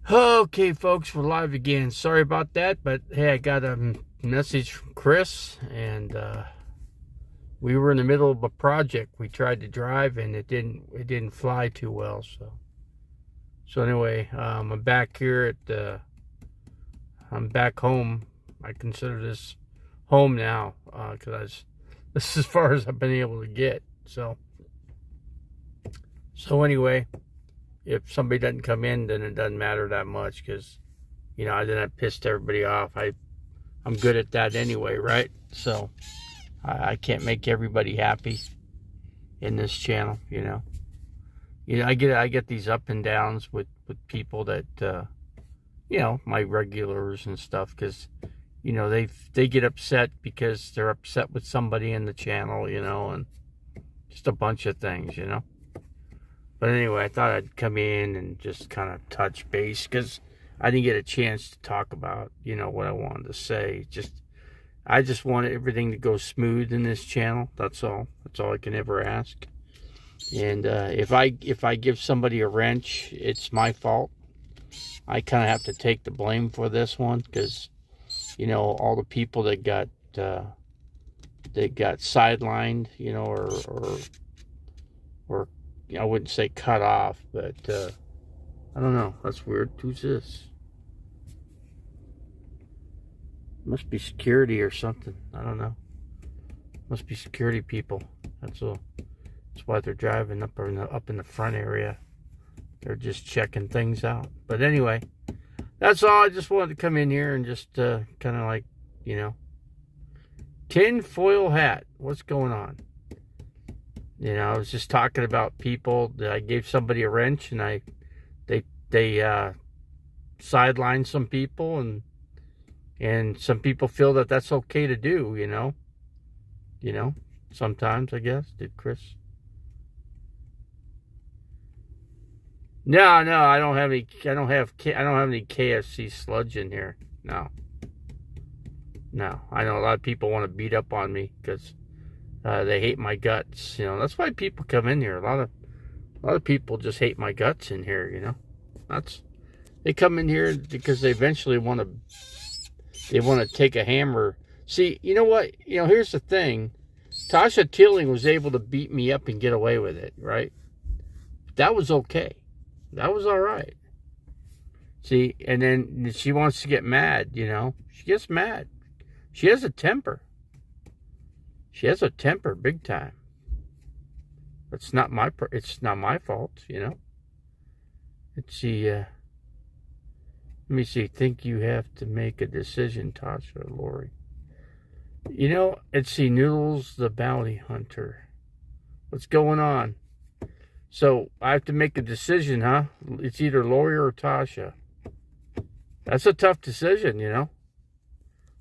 Okay, folks, we're live again. Sorry about that, but hey, I got a message from Chris, and we were in the middle of a project. We tried to drive, and it didn't fly too well. So anyway, I'm back here I'm back home. I consider this home now because this is as far as I've been able to get. So anyway. If somebody doesn't come in, then it doesn't matter that much because, I didn't pissed everybody off. I'm good at that anyway, right? So I can't make everybody happy in this channel. I get these up and downs with people that my regulars and stuff because they get upset because they're upset with somebody in the channel, and just a bunch of things. But anyway, I thought I'd come in and just kind of touch base because I didn't get a chance to talk about, what I wanted to say. I just wanted everything to go smooth in this channel. That's all. That's all I can ever ask. And if I give somebody a wrench, it's my fault. I kind of have to take the blame for this one because, all the people that got sidelined, or I wouldn't say cut off, but I don't know. That's weird. Who's this? Must be security or something. I don't know. Must be security people. That's all. That's why they're driving up in the front area. They're just checking things out. But anyway, that's all. I just wanted to come in here and just kind of like, tin foil hat. What's going on? I was just talking about people that I gave somebody a wrench and they sidelined some people and some people feel that that's okay to do, sometimes I guess. Did Chris? No, I don't have any KFC sludge in here. No. I know a lot of people want to beat up on me because they hate my guts. That's why people come in here. A lot of people just hate my guts in here. They come in here because they eventually want to take a hammer. See, you know what? Here's the thing. Tasha Teeling was able to beat me up and get away with it, right? That was okay. That was all right. See, and then she wants to get mad. She gets mad. She has a temper. She has a temper, big time. It's not my fault, Let's see. Let me see. Think you have to make a decision, Tasha or Lori. Let's see. Noodles the bounty hunter. What's going on? So I have to make a decision, huh? It's either Lori or Tasha. That's a tough decision,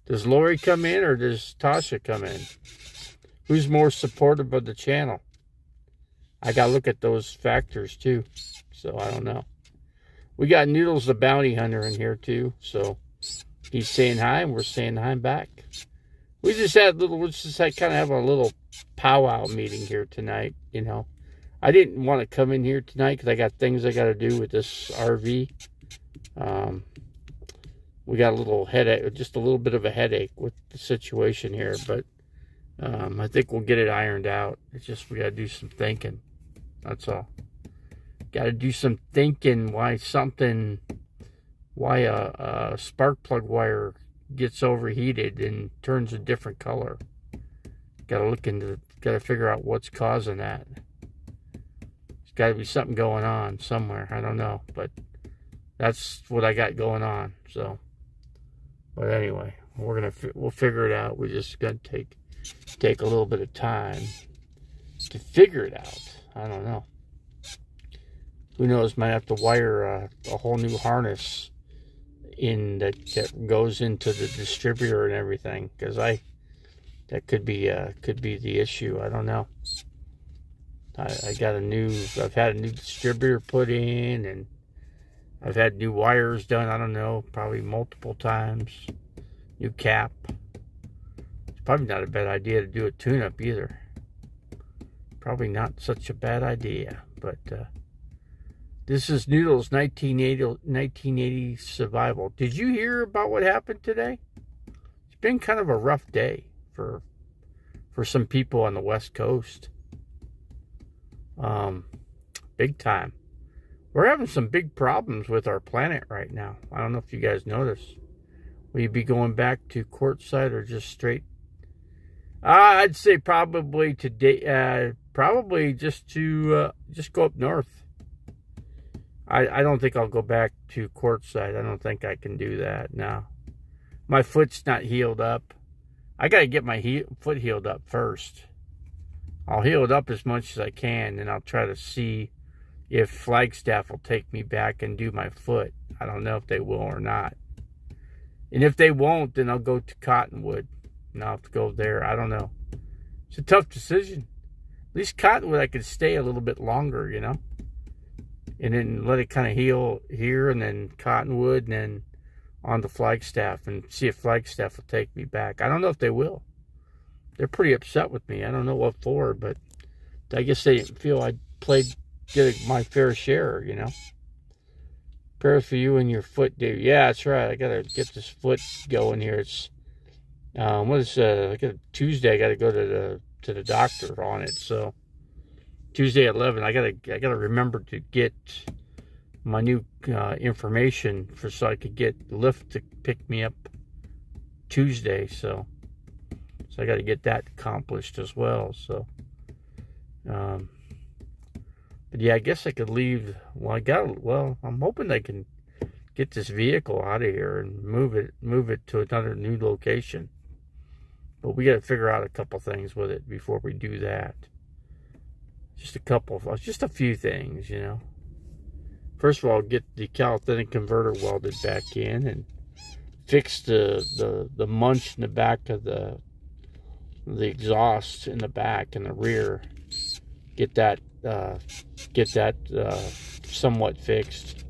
Does Lori come in or does Tasha come in? Who's more supportive of the channel? I got to look at those factors too. So I don't know. We got Noodles the bounty hunter in here too. So he's saying hi and we're saying hi back. We just kind of have a little powwow meeting here tonight. I didn't want to come in here tonight because I got things I got to do with this RV. We got a little headache, just a little bit of a headache with the situation here, but I think we'll get it ironed out. It's just we got to do some thinking. That's all. Got to do some thinking why a spark plug wire gets overheated and turns a different color. Got to figure out what's causing that. There's got to be something going on somewhere. I don't know, but that's what I got going on. So, but anyway, we'll figure it out. We're just gonna take a little bit of time to figure it out. I don't know. Who knows? Might have to wire a whole new harness in that goes into the distributor and everything, because that could be the issue. I don't know. I've had a new distributor put in, and I've had new wires done. I don't know, probably multiple times. New cap. It's probably not a bad idea to do a tune-up either. Probably not such a bad idea, but This is Noodles 1980 survival. Did you hear about what happened today? It's been kind of a rough day for some people on the West Coast. Big time. We're having some big problems with our planet right now. I don't know if you guys notice. Will you be going back to Quartzsite or just straight? I'd say probably today. Probably just to just go up north. I don't think I'll go back to Quartzsite. I don't think I can do that now. My foot's not healed up. I got to get my foot healed up first. I'll heal it up as much as I can, and I'll try to see if Flagstaff will take me back and do my foot. I don't know if they will or not. And if they won't, then I'll go to Cottonwood. And I'll have to go there. I don't know. It's a tough decision. At least Cottonwood, I could stay a little bit longer, you know. And then let it kind of heal here, and then Cottonwood, and then on to Flagstaff, and see if Flagstaff will take me back. I don't know if they will. They're pretty upset with me. I don't know what for, but I guess they didn't feel I did my fair share, you know. Prayers for you and your foot, dude. Yeah, that's right. I gotta get this foot going here. It's Tuesday. I gotta go to the doctor on it. So Tuesday at 11. I gotta remember to get my new information so I could get Lyft to pick me up Tuesday. So I got to get that accomplished as well. So, but yeah, I guess I could leave. Well, I'm hoping I can get this vehicle out of here and move it to another new location. But we got to figure out a couple things with it before we do that. Just a few things, you know. First of all, get the calisthenic converter welded back in and fix the munch in the back of the exhaust in the back and the rear. Get that somewhat fixed.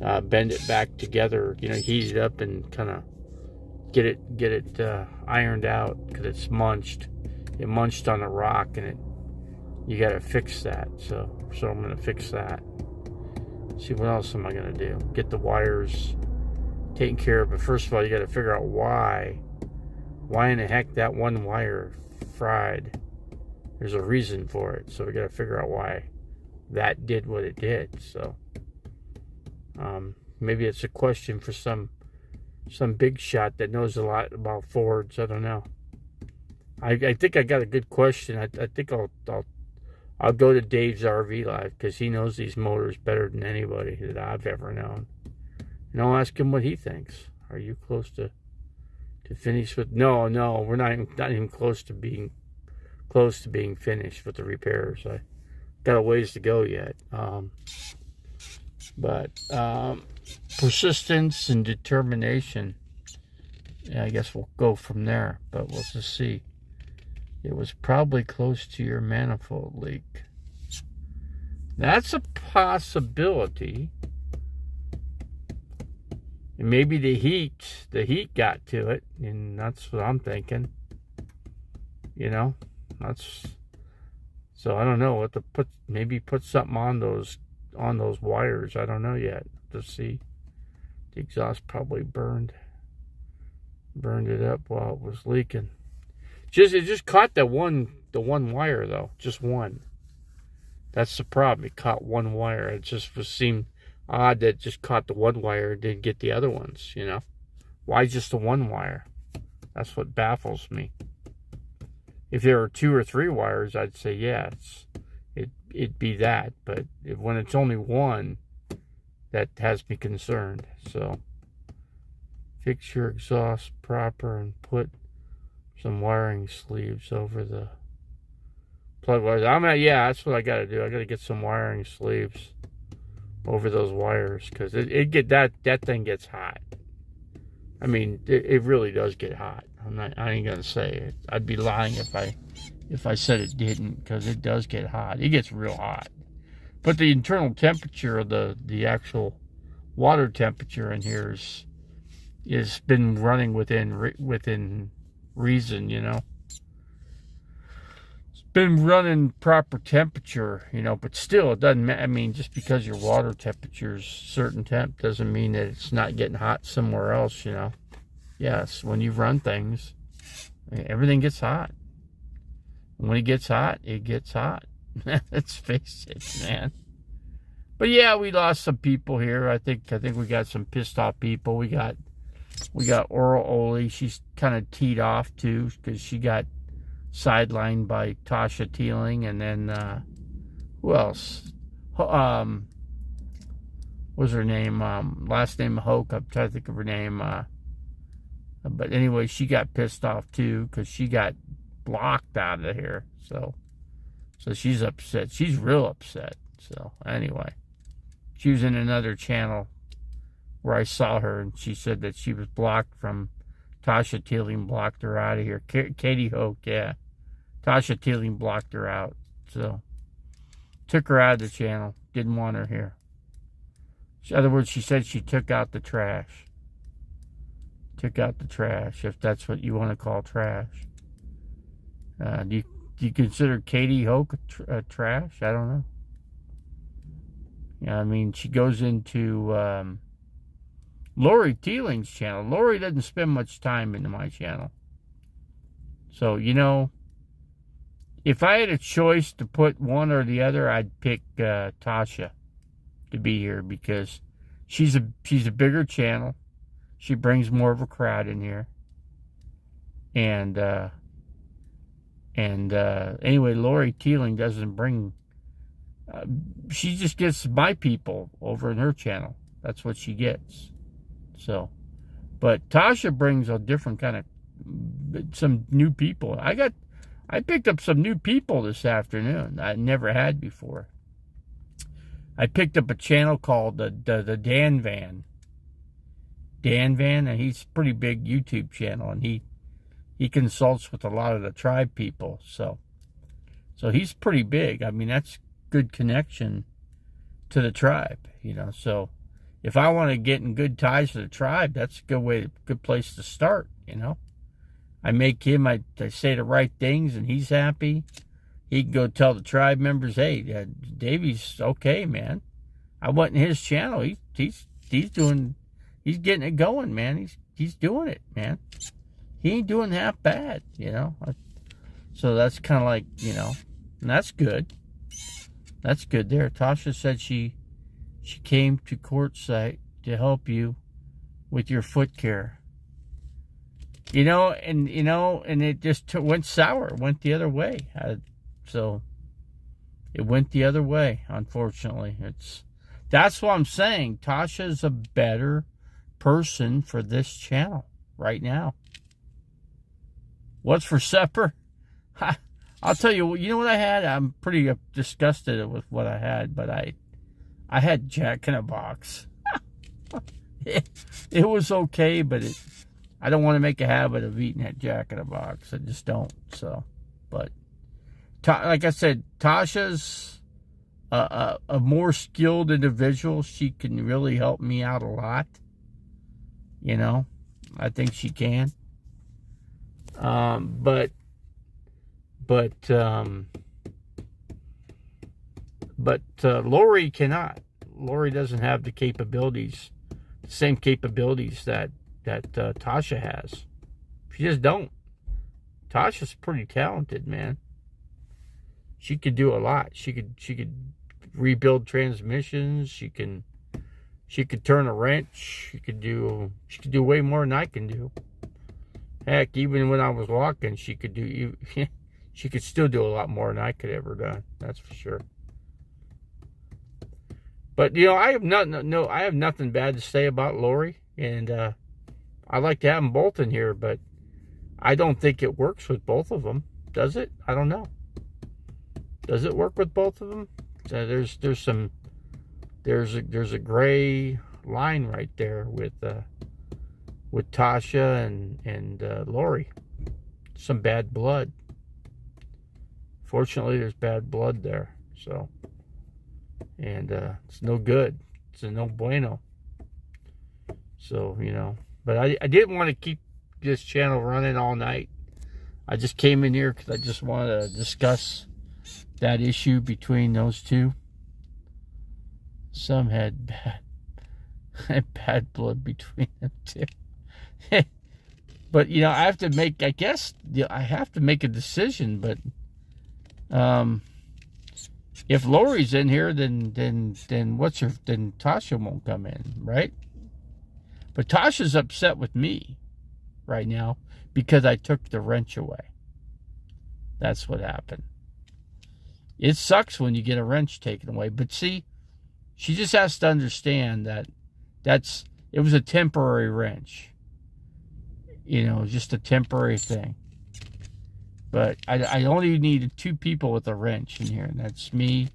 Bend it back together, you know, heat it up and kind of get it ironed out because it's munched. It munched on the rock, and you got to fix that. So I'm gonna fix that. See, what else am I gonna do? Get the wires taken care of. But first of all, you got to figure out why in the heck that one wire fried. There's a reason for it, so we got to figure out why that did what it did. So maybe it's a question for some big shot that knows a lot about Fords. I don't know. I think I got a good question. I think I'll go to Dave's RV Live because he knows these motors better than anybody that I've ever known, and I'll ask him what he thinks. Are you close to finish with? No, we're not even close to being finished with the repairs. I got a ways to go yet. But persistence and determination. Yeah, I guess we'll go from there. But we'll just see. It was probably close to your manifold leak. That's a possibility. And maybe the heat got to it, and that's what I'm thinking. You know, so I don't know what to put. Maybe put something on those wires. I don't know yet. To see, the exhaust probably burned it up while it was leaking. It just caught the one wire though, just one. That's the problem. It caught one wire. It just seemed odd that it just caught the one wire and didn't get the other ones. You know, why just the one wire? That's what baffles me. If there were 2 or 3 wires, I'd say yes, it'd be that. But when it's only one, that has me concerned. So fix your exhaust proper and put some wiring sleeves over the plug wires. That's what I got to do. I got to get some wiring sleeves over those wires because that thing gets hot. I mean, it really does get hot. I ain't gonna say it. I'd be lying if I said it didn't, because it does get hot. It gets real hot. But the internal temperature of the actual water temperature in here is been running within reason, you know. been running proper temperature, you know, but still it doesn't I mean, just because your water temperature's certain temp doesn't mean that it's not getting hot somewhere else, you know. Yes, when you run things, everything gets hot. When it gets hot, it gets hot. Let's face it, man. But yeah, we lost some people here. I think we got some pissed off people. We got Oral Oli. She's kind of teed off too because she got sidelined by Tasha Teeling, and then who else? What was her name? Last name Hoke. I'm trying to think of her name. But anyway, she got pissed off too because she got blocked out of here. So she's upset. She's real upset. So anyway, she was in another channel where I saw her, and she said that she was blocked from Tasha Teeling blocked her out of here. Katie Hoke, yeah. Tasha Teeling blocked her out. So took her out of the channel. Didn't want her here. In other words, she said she took out the trash. Took out the trash, if that's what you want to call trash. Do you consider Katie Hoke trash? I don't know. Yeah, I mean, she goes into Lori Teeling's channel. Lori doesn't spend much time into my channel. So, you know, if I had a choice to put one or the other, I'd pick Tasha to be here because she's a bigger channel. She brings more of a crowd in here. And anyway, Lori Teeling doesn't bring... she just gets my people over in her channel. That's what she gets. So, but Tasha brings a different kind of... some new people. I picked up some new people this afternoon I never had before. I picked up a channel called the Dan Van. Dan Van, and he's a pretty big YouTube channel, and he consults with a lot of the tribe people. So he's pretty big. I mean, that's good connection to the tribe, you know. So if I want to get in good ties to the tribe, that's a good place to start, you know. I make him, I say the right things, and he's happy. He can go tell the tribe members, hey, Davey's okay, man. I went in his channel. He's getting it going, man. He's doing it, man. He ain't doing half bad, you know. So that's kind of like, you know, and that's good. That's good there. Tasha said she came to Quartzsite to help you with your foot care. And it just went sour, went the other way. So it went the other way, unfortunately. That's what I'm saying. Tasha's a better person for this channel right now. What's for supper? I'll tell you, you know what I had? I'm pretty disgusted with what I had, but I had Jack in a Box. It was okay, but I don't want to make a habit of eating that Jack in a Box. I just don't. So, but like I said, Tasha's a more skilled individual. She can really help me out a lot. You know, I think she can. But Lori cannot. Lori doesn't have the same capabilities that Tasha has. She just don't. Tasha's pretty talented, man. She could do a lot. She could rebuild transmissions. She could turn a wrench. She could do way more than I can do. Heck, even when I was walking, she could still do a lot more than I could ever done. That's for sure. But you know, I have nothing bad to say about Lori, and I like to have them both in here, but I don't think it works with both of them. Does it? I don't know. Does it work with both of them? There's a gray line right there with Tasha and Lori. Some bad blood. Fortunately, there's bad blood there. So, and it's no good. It's a no bueno. So, you know, but I didn't want to keep this channel running all night. I just came in here because I just wanted to discuss that issue between those two. Some had bad blood between them two. But, you know, I have to make, I guess, I have to make a decision. But if Lori's in here, then Tasha won't come in, right? But Tasha's upset with me right now because I took the wrench away. That's what happened. It sucks when you get a wrench taken away. But see, she just has to understand that it was a temporary wrench. You know, just a temporary thing. But I only needed 2 people with a wrench in here, and that's me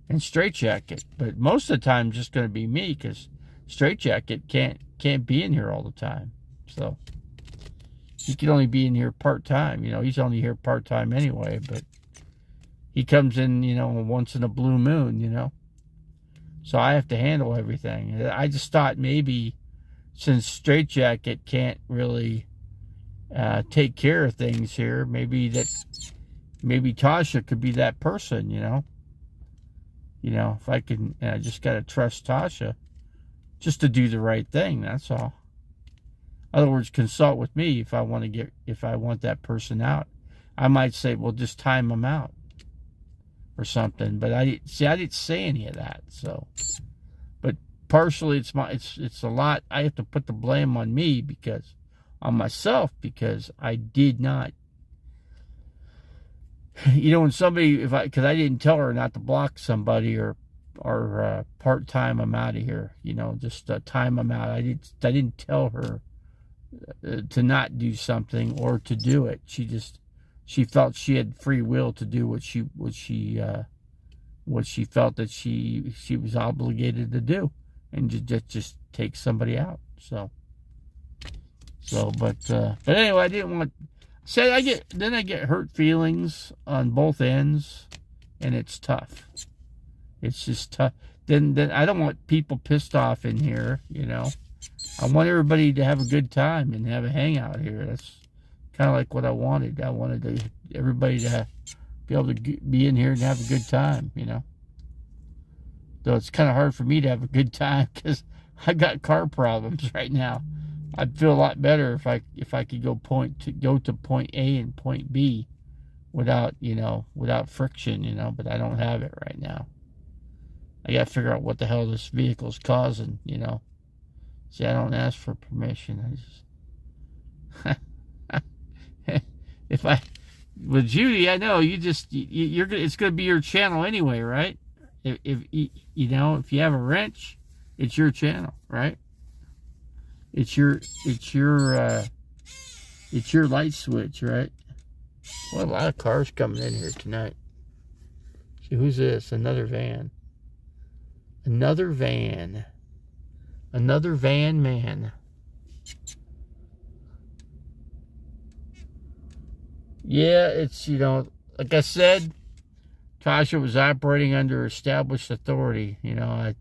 and Straight Jacket. But most of the time, it's just going to be me because Straight Jacket can't be in here all the time. So he can only be in here part-time. You know, he's only here part-time anyway, but he comes in, you know, once in a blue moon, you know. So I have to handle everything. I just thought maybe since Straight Jacket can't really take care of things here, maybe Tasha could be that person, you know. You know, if I can, I just got to trust Tasha just to do the right thing, that's all. In other words, consult with me if I want that person out. I might say, well, just time them out or something. But I didn't say any of that. So, but partially it's a lot. I have to put the blame on me on myself because I did not. You know, when somebody, because I didn't tell her not to block somebody or part-time them out of here. You know, just time them out. I didn't tell her to not do something or to do it. She felt she had free will to do what she felt that she was obligated to do, and just take somebody out. But anyway, I didn't want. I get hurt feelings on both ends, and it's tough. It's just tough. Then I don't want people pissed off in here, you know. I want everybody to have a good time and have a hangout here. That's kind of like what I wanted. I wanted everybody to be able to be in here and have a good time, you know. Though it's kind of hard for me to have a good time because I got car problems right now. I'd feel a lot better if I could go to point A and point B without friction, you know. But I don't have it right now. I got to figure out what the hell this vehicle's causing, you know. See, I don't ask for permission. With Judy, I know you're it's going to be your channel anyway, right? If you have a wrench, it's your channel, right? It's your light switch, right? Well, a lot of cars coming in here tonight. See, who's this? Another van. Another van man. Yeah, it's, you know, like I said, Tasha was operating under established authority. You know, I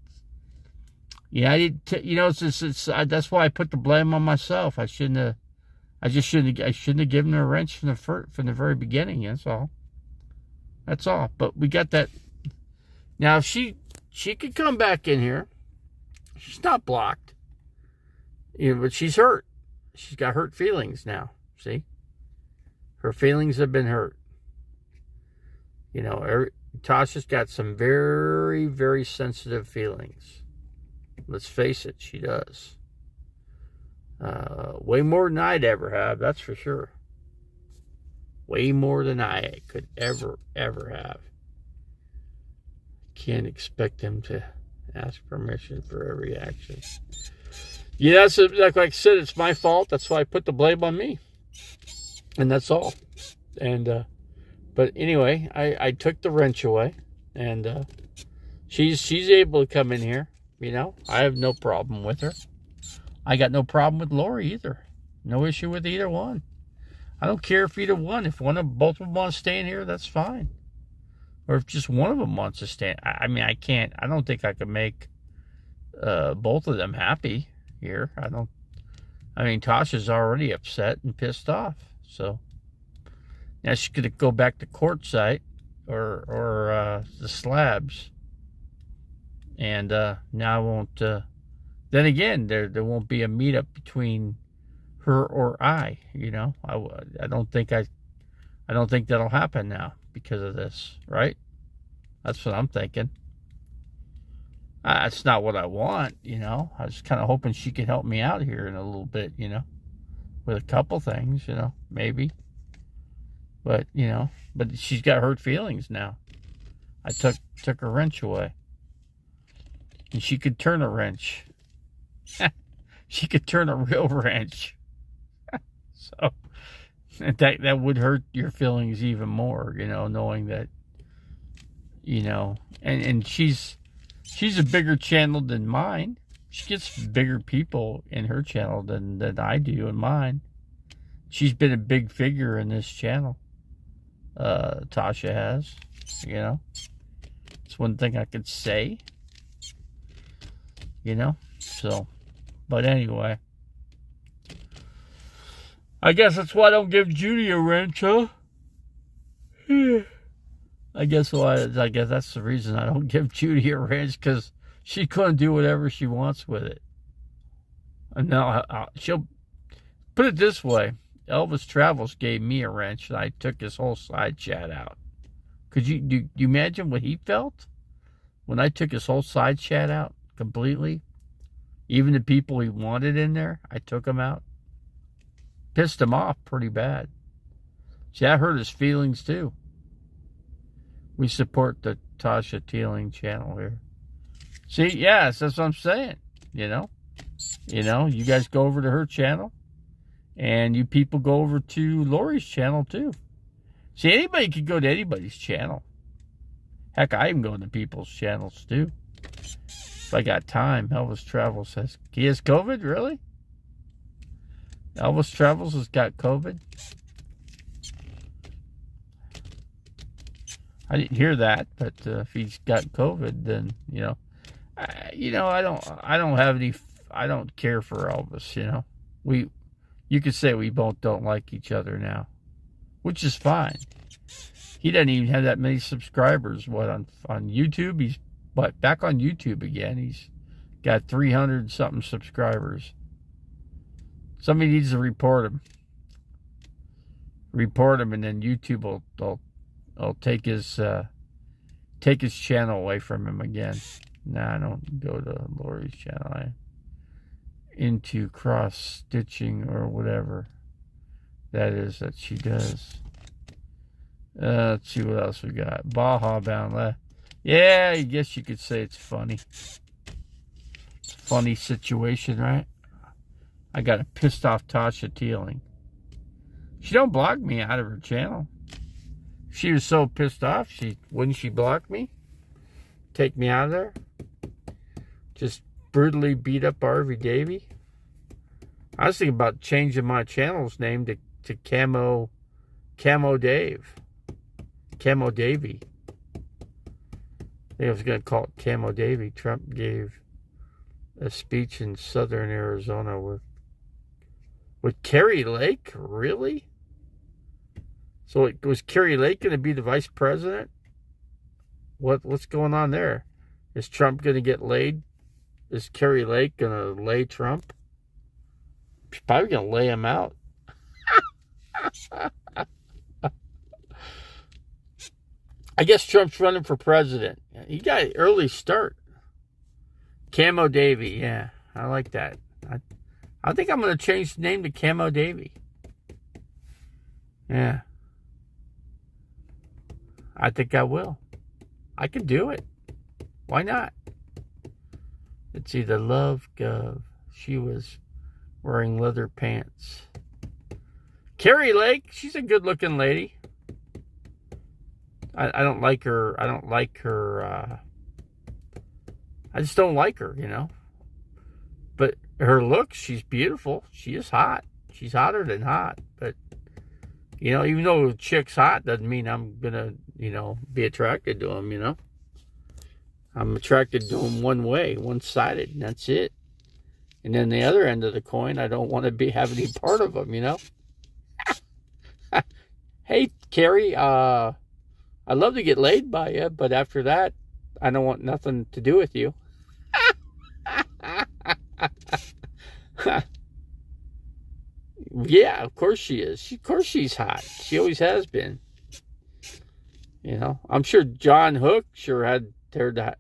didn't. You know, that's why I put the blame on myself. I shouldn't have given her a wrench from the very beginning. That's all. That's all. But we got that. Now, if she could come back in here. She's not blocked. You know, but she's hurt. She's got hurt feelings now. See? Her feelings have been hurt. You know, Tasha's got some very, very sensitive feelings. Let's face it, she does. Way more than I'd ever have, that's for sure. Way more than I could ever have. Can't expect them to ask permission for every action. Yeah, like I said, it's my fault. That's why I put the blame on me. And that's all. And but anyway, I took the wrench away, and she's able to come in here. You know, I have no problem with her. I got no problem with Lori either. No issue with either one. I don't care if either one. If both of them want to stay in here, that's fine. Or if just one of them wants to stay. I mean, I don't think I can make both of them happy here. I mean, Tasha's already upset and pissed off. So, Now she's going to go back to quartzite or the slabs. And now I won't... then again, there won't be a meetup between her or I, you know. I don't think that'll happen now because of this, right? That's what I'm thinking. That's not what I want, you know. I was kind of hoping she could help me out here in a little bit, you know, with a couple things, you know, maybe. But, you know, but she's got hurt feelings now. I took her wrench away. And she could turn a wrench. She could turn a real wrench. So that would hurt your feelings even more, you know, knowing that, you know, and she's a bigger channel than mine. She gets bigger people in her channel than I do in mine. She's been a big figure in this channel. Tasha has, you know. It's one thing I could say, you know. So, but anyway, I guess that's why I don't give Judy a wrench, huh? I guess that's the reason I don't give Judy a wrench, because she's going to do whatever she wants with it. And now she'll put it this way. Elvis Travels gave me a wrench, and I took his whole side chat out. Could you imagine what he felt when I took his whole side chat out completely? Even the people he wanted in there, I took them out. Pissed him off pretty bad. See, that hurt his feelings too. We support the Tasha Teeling channel here. See, yes, that's what I'm saying. You know, you guys go over to her channel, and you people go over to Lori's channel too. See, anybody could go to anybody's channel. Heck, I even go to people's channels too. If I got time. Elvis Travels says he has COVID. Really? Elvis Travels has got COVID. I didn't hear that, but if he's got COVID, then I don't care for Elvis. You know, you could say we both don't like each other now, which is fine. He doesn't even have that many subscribers. What, on YouTube? He's back on YouTube again. He's got 300 something subscribers. Somebody needs to report him. And then YouTube will take his channel away from him again. Nah, I don't go to Lori's channel. I'm into cross stitching or whatever that is that she does. Let's see what else we got. Baja Bound left. Yeah, I guess you could say it's funny. It's a funny situation, right? I got a pissed off Tasha Teeling. She don't block me out of her channel. She was so pissed off, wouldn't she block me? Take me out of there? Just brutally beat up Arvy Davy? I was thinking about changing my channel's name to Camo Dave. Camo Davy. I think I was going to call it Camo Davy. Trump gave a speech in southern Arizona with Kari Lake? Really? So was Kari Lake going to be the vice president? What's going on there? Is Trump going to get laid? Is Kari Lake going to lay Trump? She's probably going to lay him out. I guess Trump's running for president. He got an early start. Camo Davy, yeah. I like that. I think I'm going to change the name to Camo Davy. Yeah. I think I will. I can do it. Why not? Let's see, the Love Gov. She was wearing leather pants. Kari Lake, she's a good-looking lady. I don't like her. I don't like her. I just don't like her, you know. But her looks, she's beautiful. She is hot. She's hotter than hot. But, you know, even though a chick's hot doesn't mean I'm going to, you know, be attracted to him, you know. I'm attracted to him one way, one-sided, and that's it. And then the other end of the coin, I don't want to have any part of him, you know. Hey, Carrie, I'd love to get laid by you, but after that, I don't want nothing to do with you. Yeah, of course she is. Of course she's hot. She always has been. You know, I'm sure John Hook sure had her.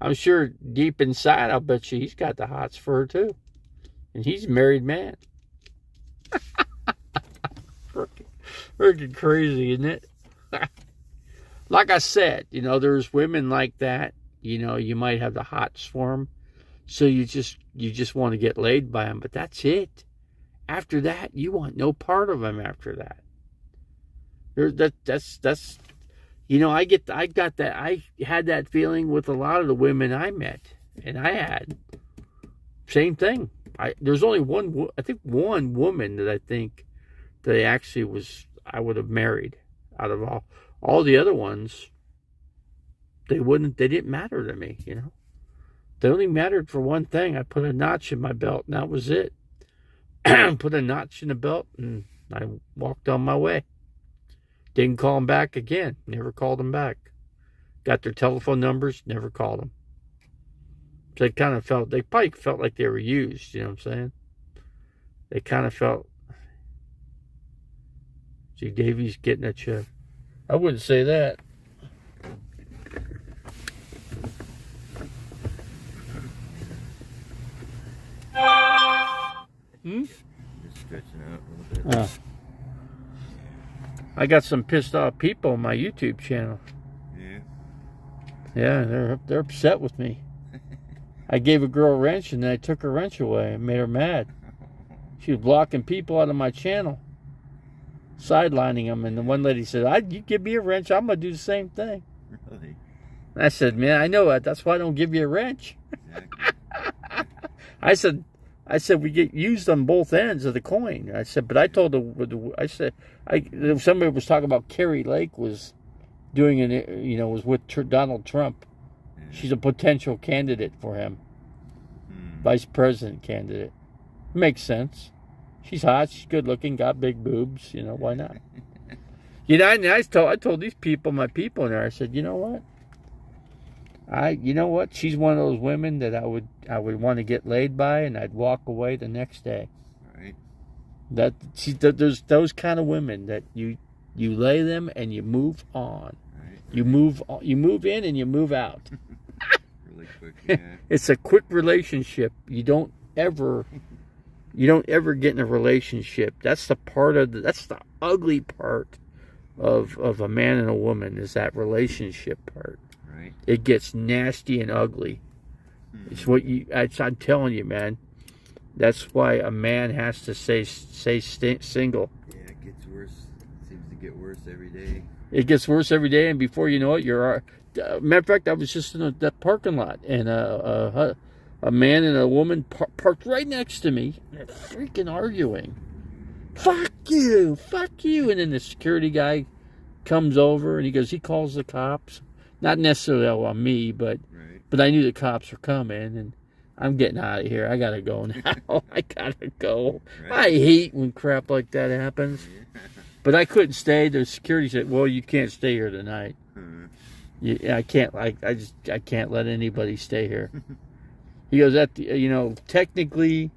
I'm sure deep inside, I'll bet you he's got the hots for her too, and he's a married man. Freaking crazy, isn't it? Like I said, you know, there's women like that. You know, you might have the hots for them, so you just want to get laid by them, but that's it. After that, you want no part of them. After that, that's you know, I got that. I had that feeling with a lot of the women I met, and I had same thing. There's only one, I think, one woman that I think that I would have married out of all the other ones. They didn't matter to me, you know. They only mattered for one thing. I put a notch in my belt, and that was it. Put a notch in the belt, and I walked on my way. Didn't call them back again. Never called them back. Got their telephone numbers. Never called them. They probably felt like they were used. You know what I'm saying? They kind of felt. See, Davey's getting at you. I wouldn't say that. Just stretching out a little bit. I got some pissed off people on my YouTube channel. Yeah. Yeah, they're upset with me. I gave a girl a wrench and then I took her wrench away and made her mad. She was blocking people out of my channel, sidelining them. And the one lady said, "You give me a wrench, I'm gonna do the same thing." Really? I said, "Man, I know that. That's why I don't give you a wrench." Exactly. I said we get used on both ends of the coin. I said, but I told somebody was talking about Carrie Lake was doing was with Donald Trump. Yeah. She's a potential candidate for him, vice president candidate. Makes sense. She's hot. She's good looking. Got big boobs. You know, why not? You know, and I told these people, my people in there, I said, you know what? She's one of those women that I would want to get laid by, and I'd walk away the next day. Right. There's those kind of women that you lay them and you move on. Right. You move in and you move out. Really quick, yeah. It's a quick relationship. You don't ever get in a relationship. That's the ugly part of a man and a woman, is that relationship part. Right. It gets nasty and ugly. It's I'm telling you, man. That's why a man has to stay single. Yeah, it gets worse. It seems to get worse every day. It gets worse every day, and before you know it, matter of fact, I was just in that parking lot, and a man and a woman parked right next to me. They're freaking arguing. Fuck you, and then the security guy comes over and he calls the cops. Not necessarily on me, but I knew the cops were coming, and I'm getting out of here. I gotta go now. I gotta go. Right. I hate when crap like that happens. Yeah. But I couldn't stay. The security said, "Well, you can't stay here tonight." I can't. I can't let anybody stay here. He goes, technically,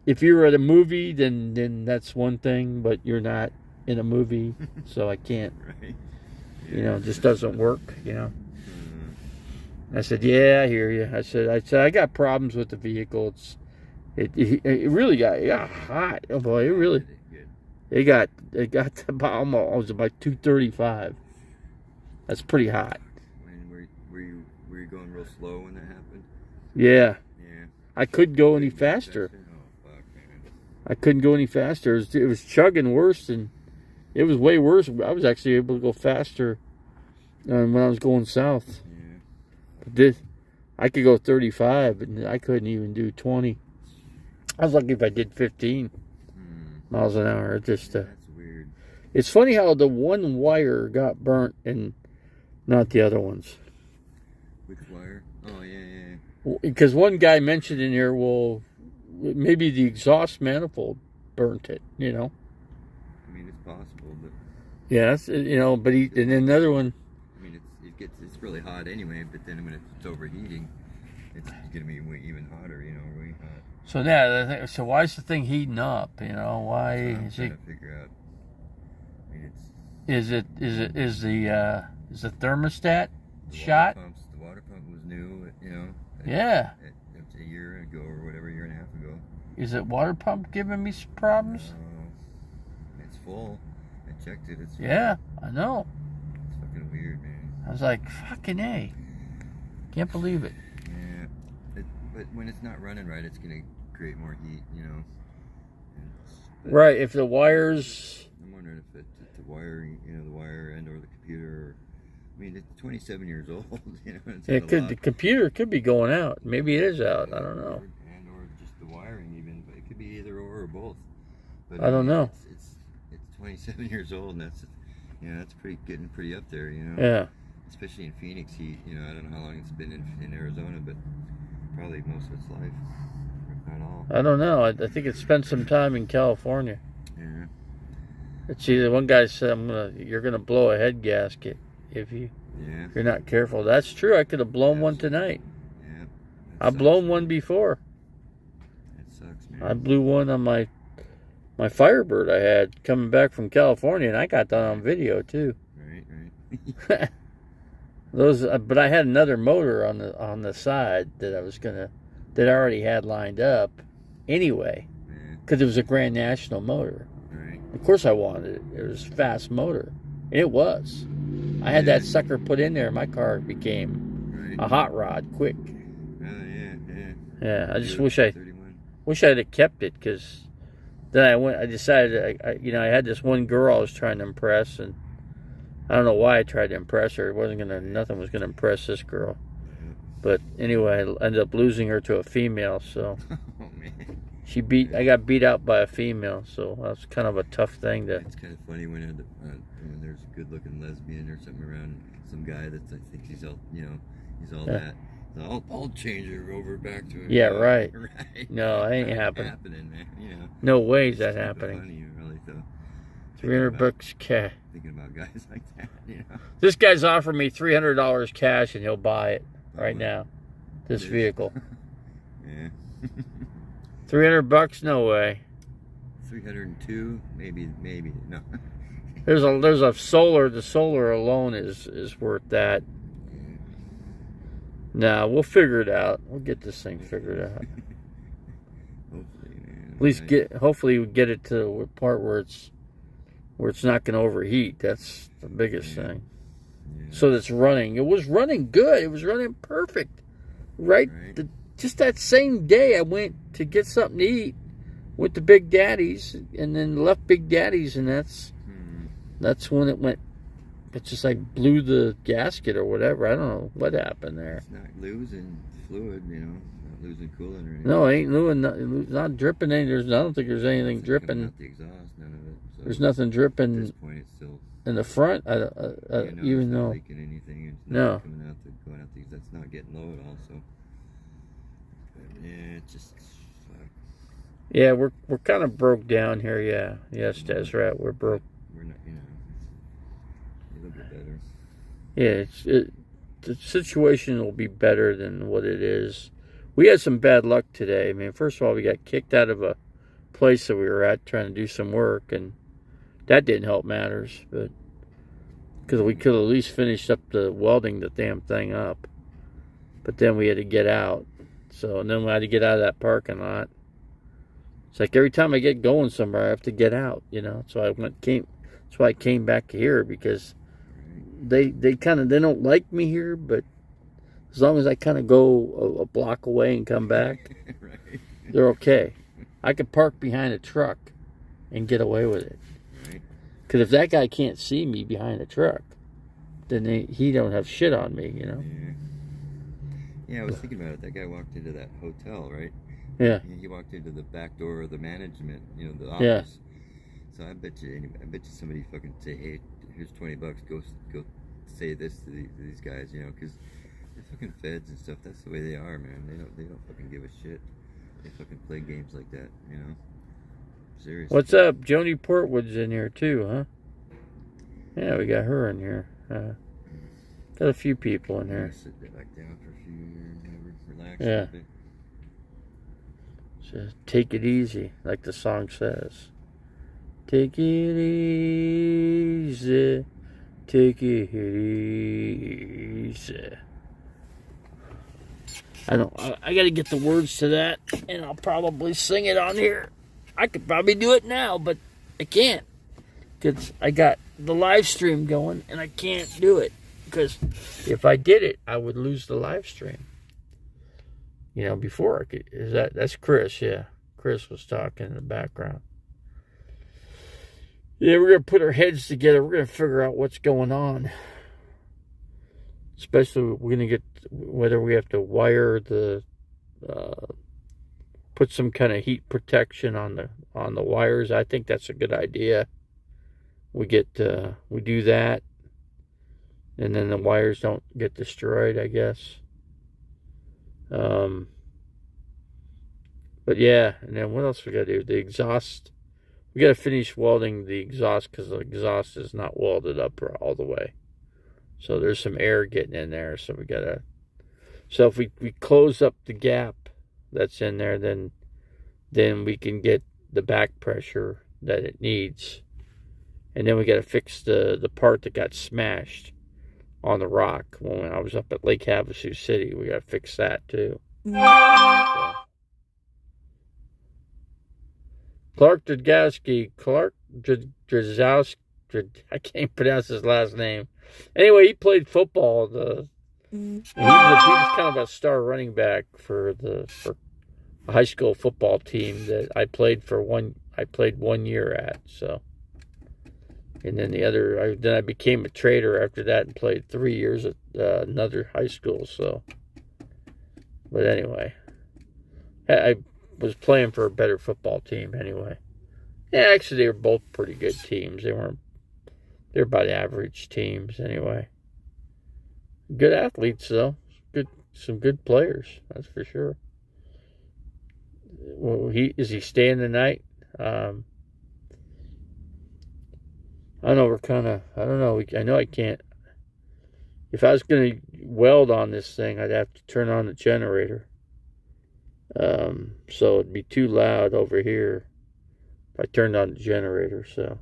if you were at a movie, then that's one thing, but you're not in a movie, so I can't. Right. It just doesn't work, I said, yeah, I hear you. I said, I got problems with the vehicle. It really got hot. Oh boy, it got about almost about 235. That's pretty hot. Were you going real slow when that happened? Yeah. Yeah. I couldn't go any faster. Oh fuck, man. I couldn't go any faster. It was chugging worse, and it was way worse. I was actually able to go faster when I was going south. Yeah. But I could go 35, but I couldn't even do 20. I was lucky if I did 15 miles an hour. That's weird. It's funny how the one wire got burnt and not the other ones. Which wire? Oh, yeah. Because one guy mentioned in here, well, maybe the exhaust manifold burnt it, I mean, it's possible, but Yeah, that's, but and then another one. I mean, it's really hot anyway, but then when it's overheating, it's gonna be even hotter. Really hot. So yeah, so why is the thing heating up? Why I'm is trying it? to figure out. I mean, Is the thermostat shot? The water pump was new. Yeah. It's a year ago or whatever, year and a half ago. Is it water pump giving me some problems? It's full. I checked it. It's full. Yeah, I know. It's fucking weird, man. I was like, fucking A. Can't believe it. Yeah. But when it's not running right, it's gonna create more heat. Right. If the wires. I'm wondering if it's the wiring, the wire and or the computer. I mean, it's 27 years old. The computer could be going out. Maybe it is out. I don't know. And or just the wiring even, but it could be either or both. But I don't know. It's 27 years old, and that's getting pretty up there. Yeah. Especially in Phoenix heat. I don't know how long it's been in Arizona, but probably most of its life, if not all. I don't know. I think it spent some time in California. Yeah. It's either one guy said, "You're gonna blow a head gasket if you're not careful." That's true. I could have blown one tonight. Yeah. I've blown one before. That sucks, man. I blew one on my Firebird I had coming back from California, and I got that on video too. Right. But I had another motor on the side that I already had lined up anyway, because it was a Grand National motor. Right. Of course I wanted it. It was a fast motor. And it was. I had that sucker put in there. My car became a hot rod quick. Yeah. Yeah. I just wish I'd have kept it, because then I decided I had this one girl I was trying to impress, and I don't know why I tried to impress her. Nothing was gonna impress this girl. But anyway, I ended up losing her to a female. So oh man, I got beat out by a female. So that's kind of a tough thing to. It's kind of funny when there's a good-looking lesbian or something around, some guy I think he's all that. So I'll change her over back to him. Yeah, right. Right. No, that ain't happening. Man. No way is that It's happening. Funny, really, though. 300 bucks cash. Thinking about guys like that, This guy's offering me $300 cash, and he'll buy it right now. This vehicle. Yeah. 300 bucks? No way. 302, maybe no. There's a solar. The solar alone is worth that. Nah, we'll figure it out. We'll get this thing figured out. Hopefully, man. At least hopefully we get it to a part where it's not going to overheat. That's the biggest thing. Yeah. So that's running. It was running good. It was running perfect. Right? Just that same day, I went to get something to eat. Went to Big Daddy's, and then left Big Daddy's, and that's when it went. It just like blew the gasket or whatever. I don't know what happened there. It's not losing fluid, not losing coolant or anything. No, it ain't not dripping any. I don't think there's anything dripping. Out the exhaust, none of it. So there's nothing dripping. At this point, it's still in the front. Even though leaking anything, it's no coming out going out that's not getting low at all. So yeah, it's just. Yeah, we're kind of broke down here. Yeah, yes, that's right. We're broke. We're not, a little bit better. Yeah, the situation will be better than what it is. We had some bad luck today. I mean, first of all, we got kicked out of a place that we were at trying to do some work, and that didn't help matters. But because we could have at least finished up the welding the damn thing up, but then we had to get out. And then we had to get out of that parking lot. It's like every time I get going somewhere, I have to get out, So that's why I came back here, because they don't like me here, but as long as I kind of go a block away and come back, Right. They're okay. I could park behind a truck and get away with it. Because if that guy can't see me behind a truck, then he don't have shit on me, Yeah, I was thinking about it. That guy walked into that hotel, right? Yeah. He walked into the back door of the management, the office. Yeah. So I bet you somebody fucking say, hey, here's $20. Go say this to these guys, because they're fucking feds and stuff. That's the way they are, man. They don't fucking give a shit. They fucking play games like that, Seriously. What's up? Joni Portwood's in here too, huh? Yeah, we got her in here. Got a few people in here. Sit back down for a few minutes, relax Yeah. a bit. Just take it easy, like the song says. Take it easy. Take it easy. I gotta get the words to that, and I'll probably sing it on here. I could probably do it now, but I can't. Because I got the live stream going, and I can't do it. Because if I did it, I would lose the live stream. You know, before I could. That's Chris, yeah. Chris was talking in the background. Yeah, we're going to put our heads together. We're going to figure out what's going on. Especially, we're going to get whether we have to wire the, put some kind of heat protection on the wires. I think that's a good idea. We do that, and then the wires don't get destroyed, I guess. But yeah, and then what else we got to do? The exhaust. We got to finish welding the exhaust because the exhaust is not welded up all the way. So there's some air getting in there. So we got to. So if we close up the gap that's in there, then we can get the back pressure that it needs. And then we got to fix the part that got smashed on the rock when I was up at Lake Havasu City. We got to fix that too. So. Clark Dragowski, I can't pronounce his last name. Anyway, he played football. He was kind of a star running back for a high school football team that I played 1 year at. So, and then then I became a trader after that and played 3 years at another high school. So, but anyway, I was playing for a better football team anyway. Yeah, actually, they were both pretty good teams. They're about average teams anyway. Good athletes though. Some good players, that's for sure. Well, is he staying the night? I don't know. I don't know. I know I can't. If I was going to weld on this thing, I'd have to turn on the generator. So it'd be too loud over here if I turned on the generator. So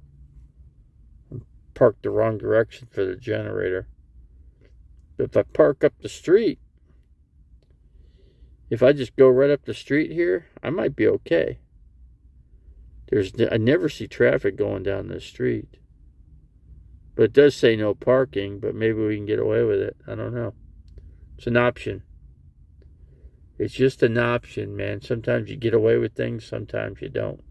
I parked the wrong direction for the generator. But if I park up the street, if I just go right up the street here, I might be okay. I never see traffic going down this street. But it does say no parking, but maybe we can get away with it. I don't know. It's an option. It's just an option, man. Sometimes you get away with things, sometimes you don't.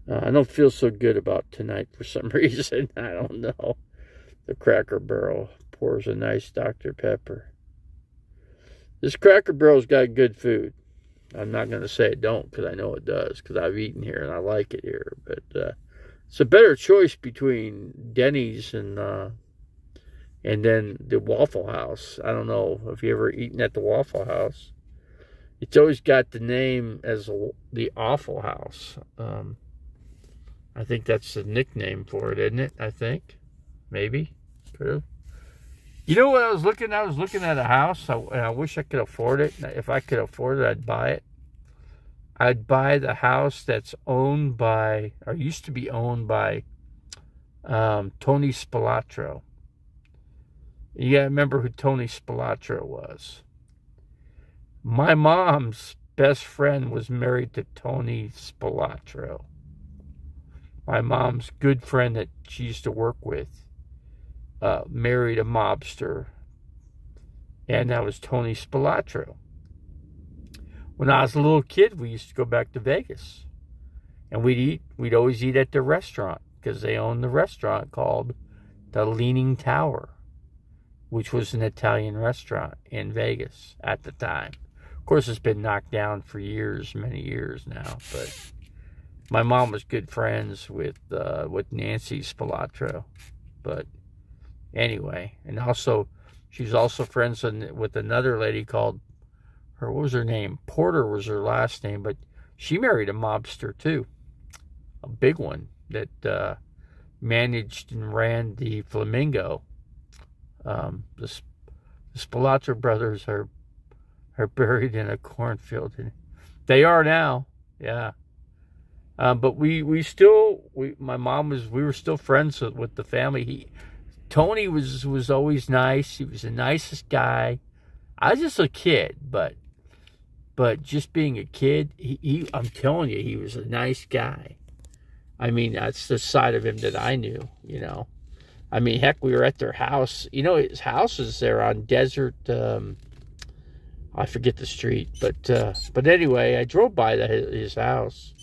I don't feel so good about tonight for some reason. I don't know. The Cracker Barrel pours a nice Dr. Pepper. This Cracker Barrel's got good food. I'm not going to say it don't, because I know it does, because I've eaten here and I like it here. But it's a better choice between Denny's and then the Waffle House. I don't know if you ever eaten at the Waffle House. It's always got the name as the Awful House. I think that's the nickname for it, isn't it? I think. Maybe. True. You know what I was looking at? I was looking at a house, and I wish I could afford it. If I could afford it, I'd buy it. I'd buy the house that's owned by, or used to be owned by, Tony Spilotro. You gotta remember who Tony Spilotro was. My mom's best friend was married to Tony Spilotro. My mom's good friend that she used to work with married a mobster, and that was Tony Spilotro. When I was a little kid, we used to go back to Vegas, and we'd always eat at the restaurant, because they owned the restaurant called the Leaning Tower, which was an Italian restaurant in Vegas at the time. Of course, it's been knocked down for years, many years now, but my mom was good friends with Nancy Spilotro. But anyway, and also, she was also friends with another lady called, what was her name? Porter was her last name, but she married a mobster too. A big one that managed and ran the Flamingo. The Spilotro brothers are buried in a cornfield. And they are now, yeah. But we my mom we were still friends with the family. Tony was always nice. He was the nicest guy. I was just a kid, but just being a kid, I'm telling you, he was a nice guy. I mean, that's the side of him that I knew, you know. I mean, heck, we were at their house. You know, his house is there on Desert, I forget the street, but anyway, I drove by his house.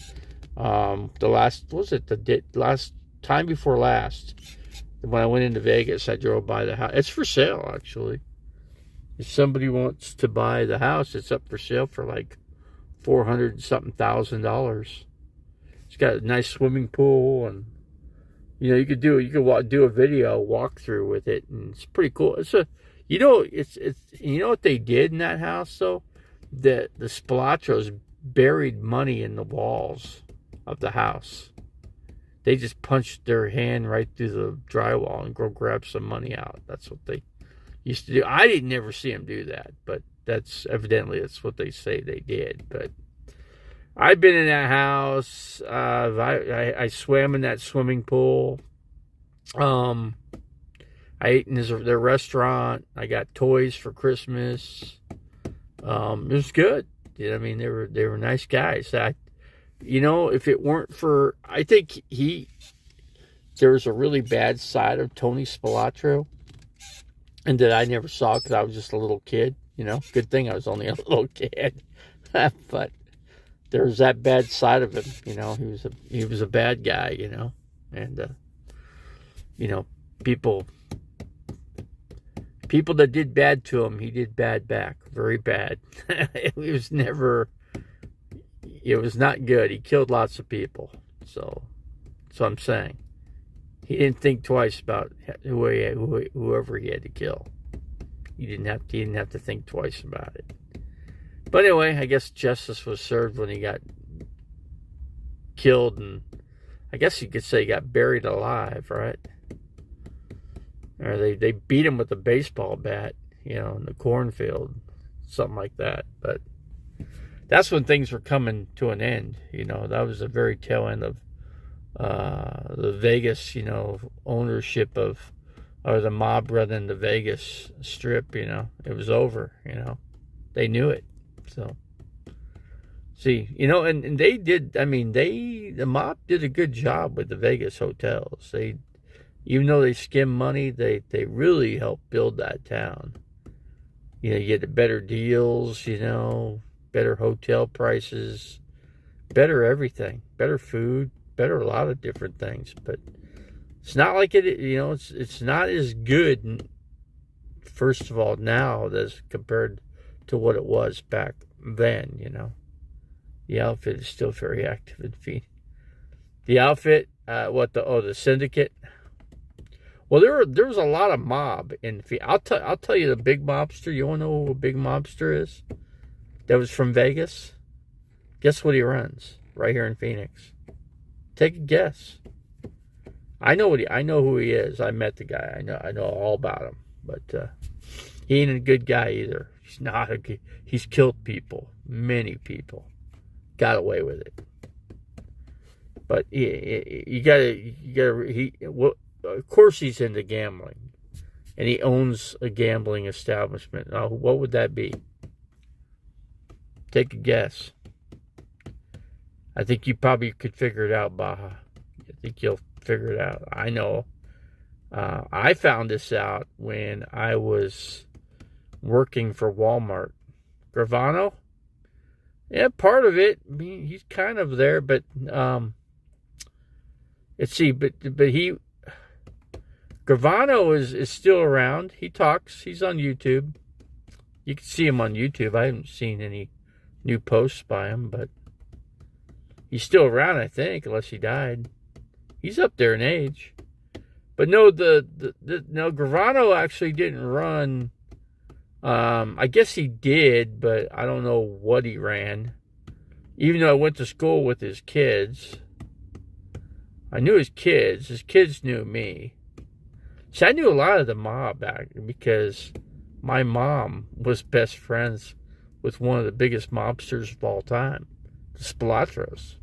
The last time before last, when I went into Vegas, I drove by the house. It's for sale, actually. If somebody wants to buy the house, it's up for sale for like $400,000. It's got a nice swimming pool, and you know, you could do a video walkthrough with it, and it's pretty cool. It's you know what they did in that house though? The Spilotros buried money in the walls of the house. They just punched their hand right through the drywall and go grab some money out. That's what they used to do. I didn't never see them do that, but that's what they say they did. But I've been in that house. I swam in that swimming pool. I ate in their restaurant. I got toys for Christmas. It was good. You know, I mean, they were nice guys. You know, if it weren't for, I think there was a really bad side of Tony Spilotro, and that I never saw because I was just a little kid. You know, good thing I was only a little kid, but there was that bad side of him. You know, he was a bad guy. You know, and you know, people that did bad to him, he did bad back, very bad. It was not good. He killed lots of people. So I'm saying, he didn't think twice about whoever he had to kill. He didn't have to think twice about it. But anyway, I guess justice was served when he got killed, and I guess you could say he got buried alive, right? Or they beat him with a baseball bat, you know, in the cornfield, something like that. But that's when things were coming to an end. You know, that was the very tail end of the Vegas, you know, ownership or the mob running the Vegas Strip. You know, it was over. You know, they knew it. So, see, you know, and they did. I mean, the mob did a good job with the Vegas hotels. Even though they skimmed money, they really helped build that town. You know, you get the better deals, you know, better hotel prices, better everything, better food, better a lot of different things. But it's not like it, you know, it's not as good, first of all, now as compared to what it was back then, you know. The outfit is still very active in Phoenix. The outfit, the syndicate. Well, there was a lot of mob in Phoenix. I'll tell you the big mobster. You want to know who a big mobster is? That was from Vegas. Guess what he runs right here in Phoenix? Take a guess. I know who he is. I met the guy. I know all about him. But he ain't a good guy either. He's not a good. He's killed people, many people, got away with it. But of course he's into gambling, and he owns a gambling establishment. Now, what would that be? Take a guess. I think you probably could figure it out, Baja. I think you'll figure it out. I know. I found this out when I was working for Walmart. Gravano? Yeah, part of it. I mean, he's kind of there, but let's see. But he. Gravano is still around. He talks. He's on YouTube. You can see him on YouTube. I haven't seen any new posts by him, but he's still around, I think, unless he died. He's up there in age. But no, Gravano actually didn't run. I guess he did, but I don't know what he ran. Even though I went to school with his kids. I knew his kids. His kids knew me. See, I knew a lot of the mob back because my mom was best friends with one of the biggest mobsters of all time, the Spilatros.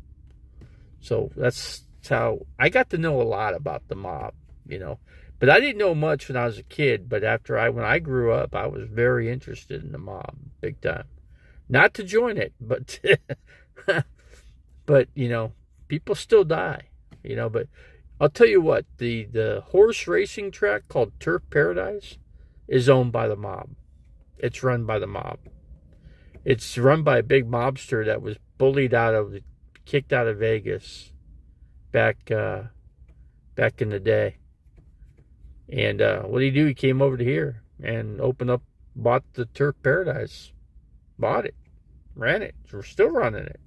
So that's how I got to know a lot about the mob, you know. But I didn't know much when I was a kid. But when I grew up, I was very interested in the mob, big time. Not to join it, but but you know, people still die, you know. But I'll tell you what, the horse racing track called Turf Paradise is owned by the mob. It's run by the mob. It's run by a big mobster that was kicked out of Vegas back in the day. And what did he do? He came over to here and bought the Turf Paradise, bought it, ran it. We're still running it.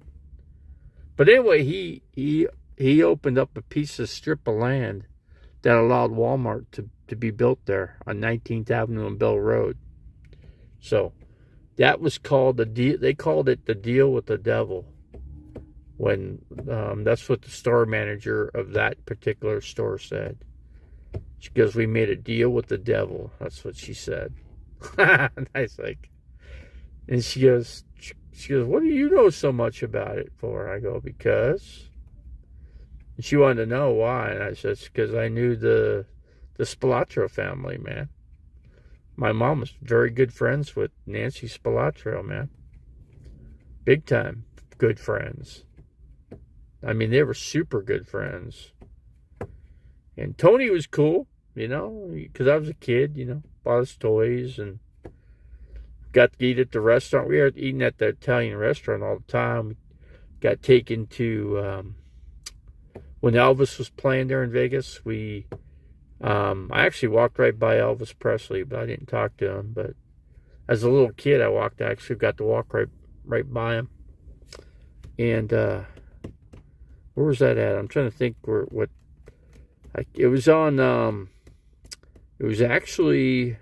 But anyway, he opened up a piece of strip of land that allowed Walmart to be built there on 19th Avenue and Bell Road. So that was called the deal. They called it the deal with the devil. When that's what the store manager of that particular store said. She goes, "We made a deal with the devil." That's what she said. Nice, like. And she goes, "What do you know so much about it for?" I go, "Because." And she wanted to know why, and I said, "It's because I knew the Spilatro family, man. My mom was very good friends with Nancy Spilatro, man. Big time good friends. I mean, they were super good friends. And Tony was cool, you know, because I was a kid, you know, bought us toys and got to eat at the restaurant. We were eating at the Italian restaurant all the time. Got taken to, when Elvis was playing there in Vegas, I actually walked right by Elvis Presley, but I didn't talk to him. But as a little kid, I actually got to walk right by him. And where was that at? I'm trying to think it was on. It was actually,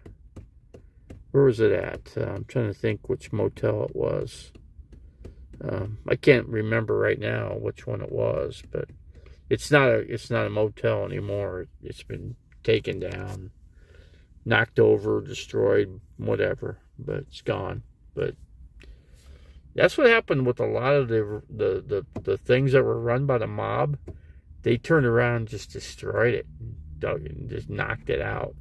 where was it at? I'm trying to think which motel it was. I can't remember right now which one it was, but it's not a motel anymore. It's been taken down, knocked over, destroyed, whatever. But it's gone. But that's what happened with a lot of the things that were run by the mob. They turned around and just destroyed it, and just knocked it out.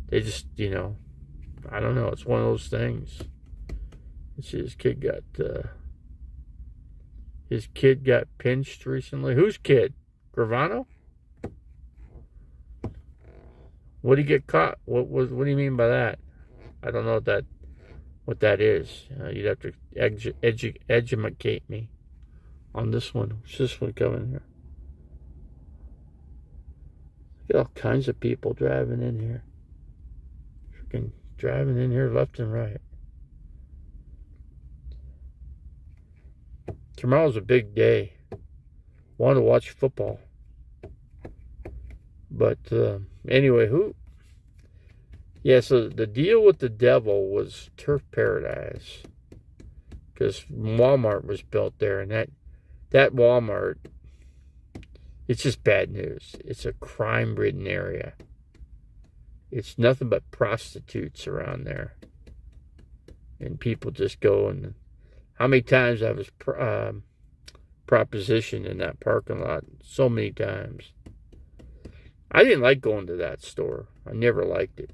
They just, you know, I don't know. It's one of those things. His kid got pinched recently. Whose kid? Gravano? What did he get caught? What do you mean by that? I don't know what that is. You'd have to educate me on this one. What's this one coming here? Look at all kinds of people driving in here. Freaking driving in here left and right. Tomorrow's a big day. Want to watch football. But anyway, so the deal with the devil was Turf Paradise. Because Walmart was built there. And that Walmart, it's just bad news. It's a crime-ridden area. It's nothing but prostitutes around there. And people just go and... How many times I was propositioned in that parking lot? So many times. I didn't like going to that store. I never liked it.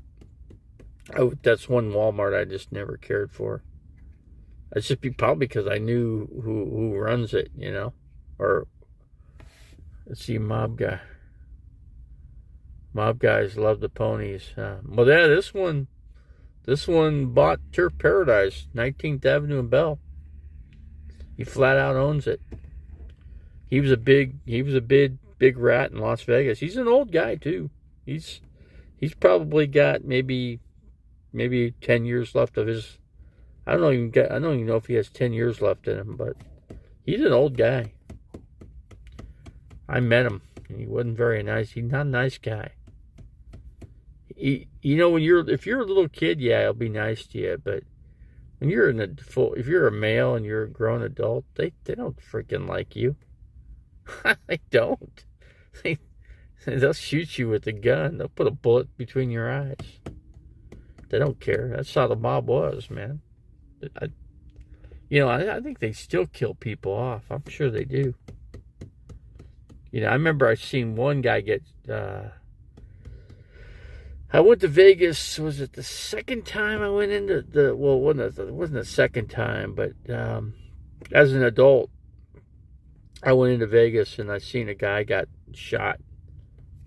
That's one Walmart I just never cared for. It's just probably because I knew who runs it, you know? Or, let's see, mob guy. Mob guys love the ponies. Well, yeah, this one bought Turf Paradise, 19th Avenue and Bell. He flat out owns it. He was a big rat in Las Vegas. He's an old guy too. He's probably got maybe 10 years left of his. I don't even know if he has 10 years left in him, but he's an old guy. I met him. He wasn't very nice. He's not a nice guy. You know, if you're a little kid, yeah, he'll be nice to you, but when you're if you're a male and you're a grown adult, they don't freaking like you. They don't. they'll shoot you with a gun. They'll put a bullet between your eyes. They don't care. That's how the mob was, man. I think they still kill people off. I'm sure they do. I remember I seen one guy get... I went to Vegas. Was it the second time I went into the... Well, it wasn't the second time, but as an adult, I went into Vegas and I seen a guy got shot.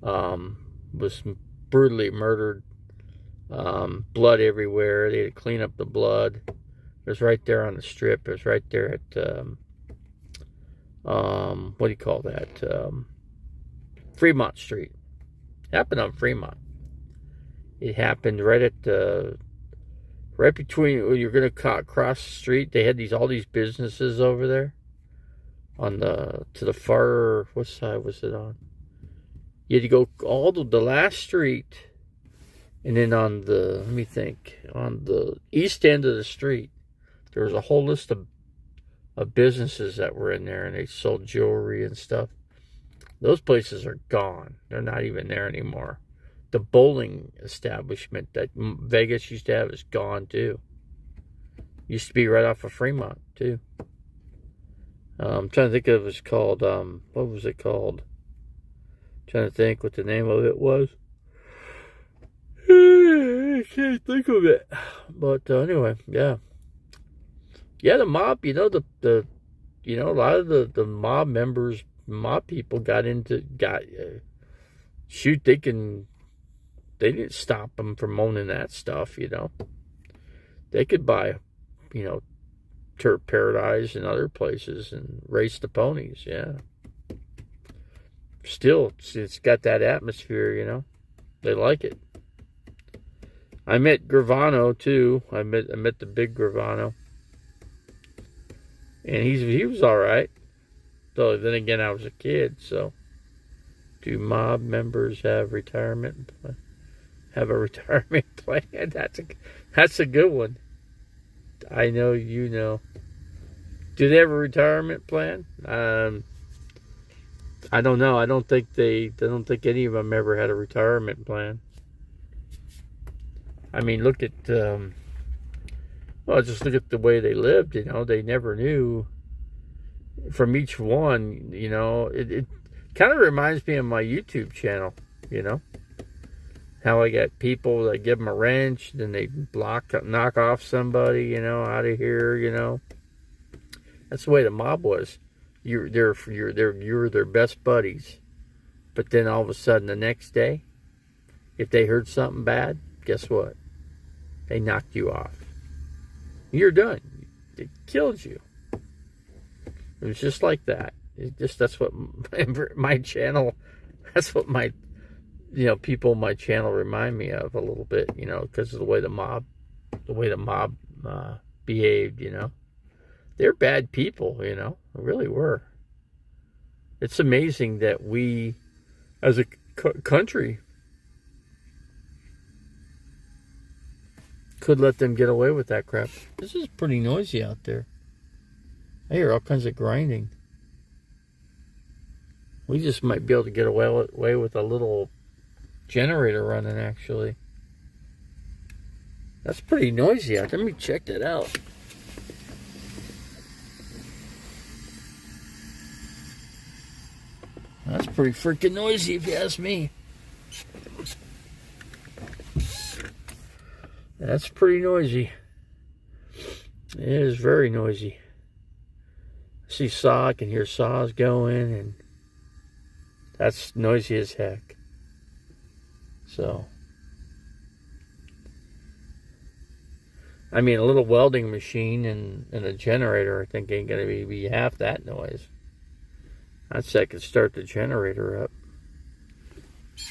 Was brutally murdered. Blood everywhere. They had to clean up the blood. It was right there on the strip. It was right there at what do you call that? Fremont Street. It happened on Fremont. It happened right at right between when you're gonna cross the street. They had all these businesses over there on to the far, what side was it on? You had to go all to the last street. And then on the, let me think, on the east end of the street, there was a whole list of businesses that were in there, and they sold jewelry and stuff. Those places are gone. They're not even there anymore. The bowling establishment that Vegas used to have is gone too. Used to be right off of Fremont too. I'm trying to think of it was called, what was it called? I'm trying to think what the name of it was. I can't think of it. But anyway, yeah. Yeah, the mob, a lot of the mob members, mob people shoot, they didn't stop them from owning that stuff, They could buy, Turf Paradise and other places and race the ponies, yeah. Still, it's got that atmosphere, They like it. I met Gravano too. I met the big Gravano, and he was all right. So then again, I was a kid. So, do mob members have a retirement plan? That's a good one. I know you know. Do they have a retirement plan? I don't know. I don't think any of them ever had a retirement plan. I mean, look at, just look at the way they lived, They never knew from each one, It kind of reminds me of my YouTube channel, How I got people that give them a wrench, then they knock off somebody, out of here, That's the way the mob was. You were their best buddies. But then all of a sudden the next day, if they heard something bad, guess what? They knocked you off. You're done. It killed you. It was just like that. That's what my channel, that's what my, people on my channel remind me of a little bit, because of the way the mob behaved, They're bad people, they really were. It's amazing that we, as a country, could let them get away with that crap. This is pretty noisy out there. I hear all kinds of grinding. We just might be able to get away with a little generator running, actually. That's pretty noisy out there. Let me check that out. That's pretty freaking noisy if you ask me. That's pretty noisy. It is very noisy. I see saw, I can hear saws going, and that's noisy as heck. So, I mean, a little welding machine and a generator, I think, ain't going to be half that noise. I'd say I could start the generator up.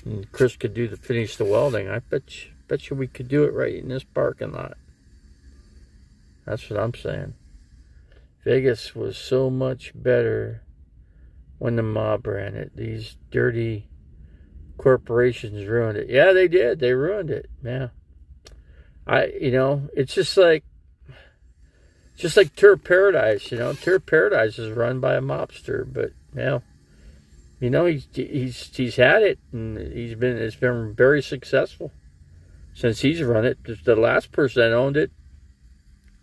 And Chris could finish the welding. I bet you we could do it right in this parking lot. That's what I'm saying. Vegas was so much better when the mob ran it. These dirty corporations ruined it. Yeah, they did. They ruined it. Yeah. It's just like Turf Paradise, Turf Paradise is run by a mobster, but, You know, he's had it, and it's been very successful since he's run it. The last person that owned it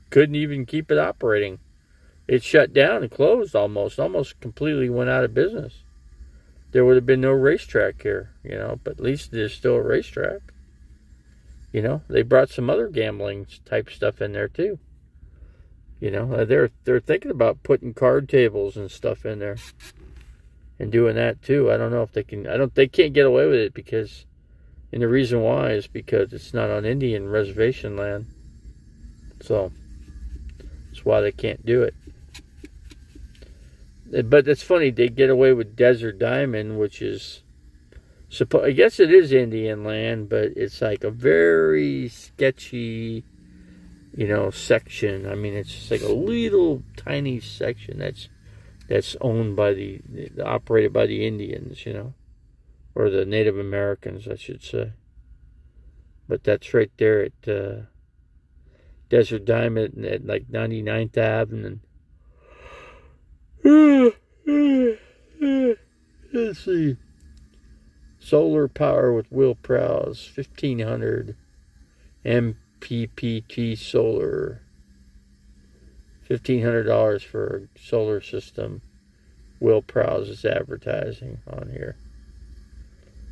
couldn't even keep it operating. It shut down and closed almost completely went out of business. There would have been no racetrack here, you know, but at least there's still a racetrack. You know, they brought some other gambling type stuff in there too. You know, they're thinking about putting card tables and stuff in there and doing that too. I don't know if they can. They can't get away with it because, and the reason why is because it's not on Indian reservation land. So that's why they can't do it. But it's funny, they get away with Desert Diamond, which is, I guess it is Indian land, but it's like a very sketchy, you know, section. I mean, it's just like a little tiny section that's owned by operated by the Indians, you know, or the Native Americans, I should say. But that's right there at Desert Diamond at like 99th Avenue and let's see. Solar power with Will Prowse, 1500 MPPT solar. $1,500 for a solar system. Will Prowse is advertising on here.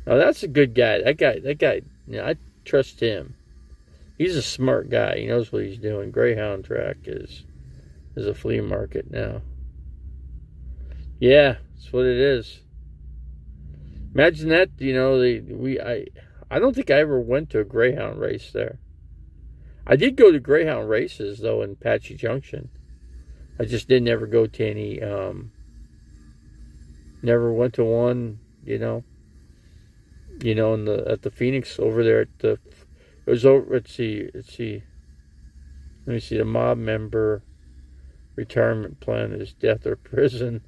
Now that's a good guy. That guy. You know, I trust him. He's a smart guy. He knows what he's doing. Greyhound track is a flea market now. Yeah, that's what it is. Imagine that, you know, I don't think I ever went to a Greyhound race there. I did go to Greyhound races, though, in Apache Junction. I just didn't ever go to any, never went to one, you know, at the Phoenix over there it was over, let's see, let me see, the mob member retirement plan is death or prison.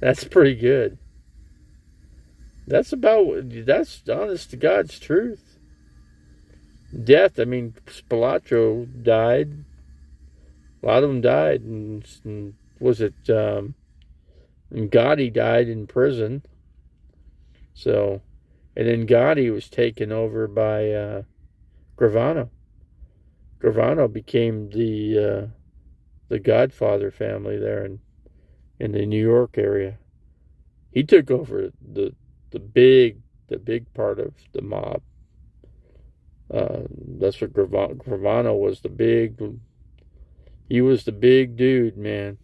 That's pretty good. That's honest to God's truth. Death, I mean, Spilatro died. A lot of them died. And was it, and Gotti died in prison. So, and then Gotti was taken over by Gravano. Gravano became the Godfather family there in the New York area. He took over the big part of the mob. That's what Gravano was he was the big dude, man.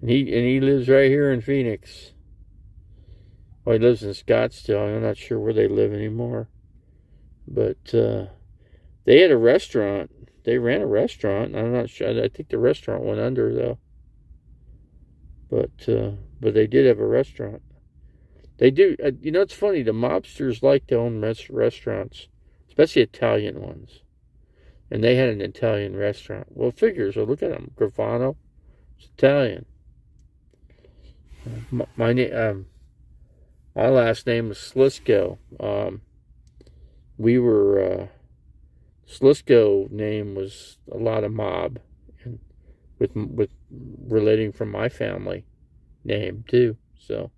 And he lives right here in Phoenix. Well, he lives in Scottsdale. I'm not sure where they live anymore. But they had a restaurant. They ran a restaurant. I'm not sure. I think the restaurant went under, though. But they did have a restaurant. They do. You know, it's funny. The mobsters like to own restaurants, especially Italian ones. And they had an Italian restaurant. Well, it figures. Well, look at them. Gravano. It's Italian. My last name was Slisco. Slisco name was a lot of mob, and with relating from my family name too. So,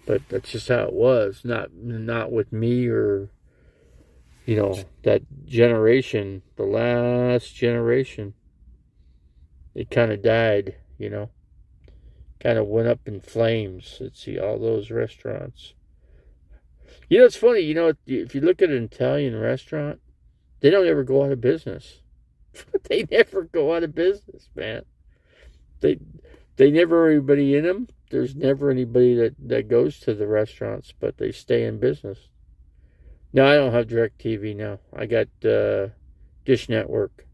but that's just how it was. Not with me or, you know, that generation, the last generation. It kind of died, you know. Kind of went up in flames. Let's see, all those restaurants. You know, it's funny, you know, if you look at an Italian restaurant, they don't ever go out of business. They never go out of business, man. They never anybody in them. There's never anybody that goes to the restaurants, but they stay in business. No, I don't have DirecTV now. I got Dish Network.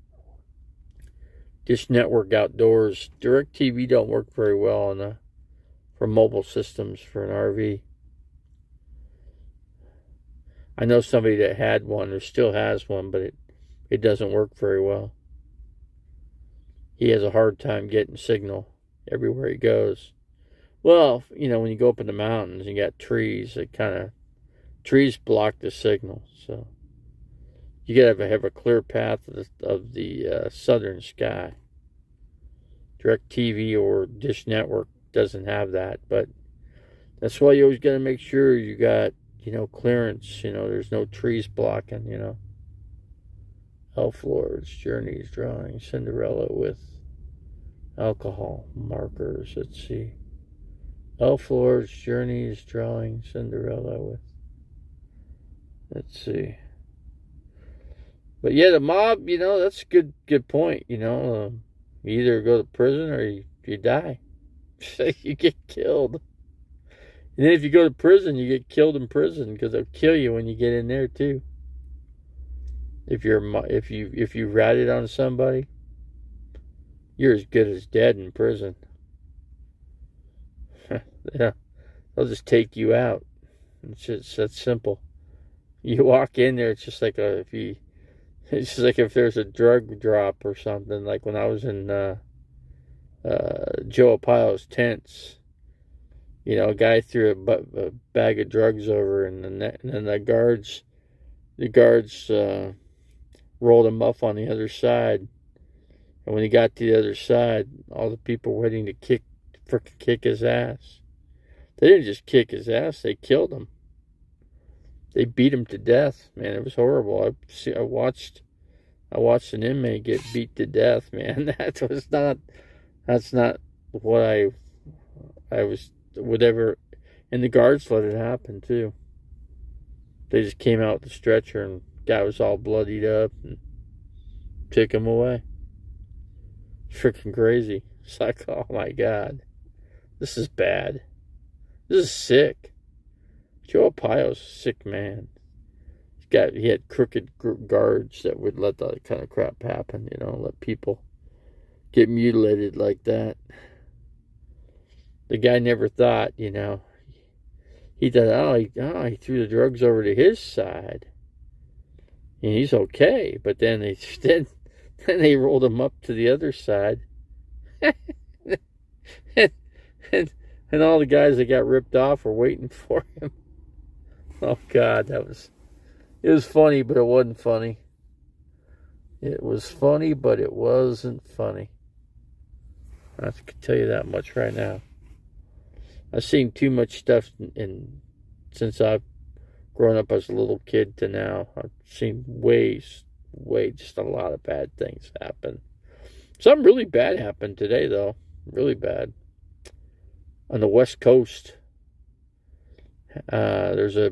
Dish Network Outdoors. DirecTV don't work very well for mobile systems for an RV. I know somebody that had one or still has one, but it doesn't work very well. He has a hard time getting signal everywhere he goes. Well, you know, when you go up in the mountains, you got trees. Trees block the signal, so you gotta have a clear path of the southern sky. DirecTV or Dish Network doesn't have that, but that's why you always got to make sure you got, clearance. There's no trees blocking. Elf Lords, Journeys, Drawing, Cinderella with alcohol markers. Let's see. Elf Lords, Journeys, Drawing, Cinderella with. Let's see. But yeah, the mob, that's a good point. You either go to prison or you die. You get killed. And then if you go to prison, you get killed in prison because they'll kill you when you get in there too. If you ratted on somebody, you're as good as dead in prison. Yeah, they'll just take you out. It's just that simple. You walk in there, it's just like it's just like if there's a drug drop or something. Like when I was in Joe Arpaio's tents, a guy threw a bag of drugs over, and then the guards rolled him up on the other side. And when he got to the other side, all the people waiting to kick his ass. They didn't just kick his ass; they killed him. They beat him to death, man. It was horrible. I watched an inmate get beat to death, man. That's not what I would ever. And the guards let it happen too. They just came out with the stretcher and guy was all bloodied up and took him away. Freaking crazy. It's like, oh my God, this is bad. This is sick. Joe Arpaio's a sick man. He had crooked guards that would let that kind of crap happen, let people get mutilated like that. The guy never thought, he thought, he threw the drugs over to his side. And he's okay, but then they rolled him up to the other side. and all the guys that got ripped off were waiting for him. Oh God, it was funny, but it wasn't funny. It was funny, but it wasn't funny. I can tell you that much right now. I've seen too much stuff since I've grown up as a little kid to now. I've seen way, just a lot of bad things happen. Something really bad happened today, though. Really bad. On the West Coast. There was a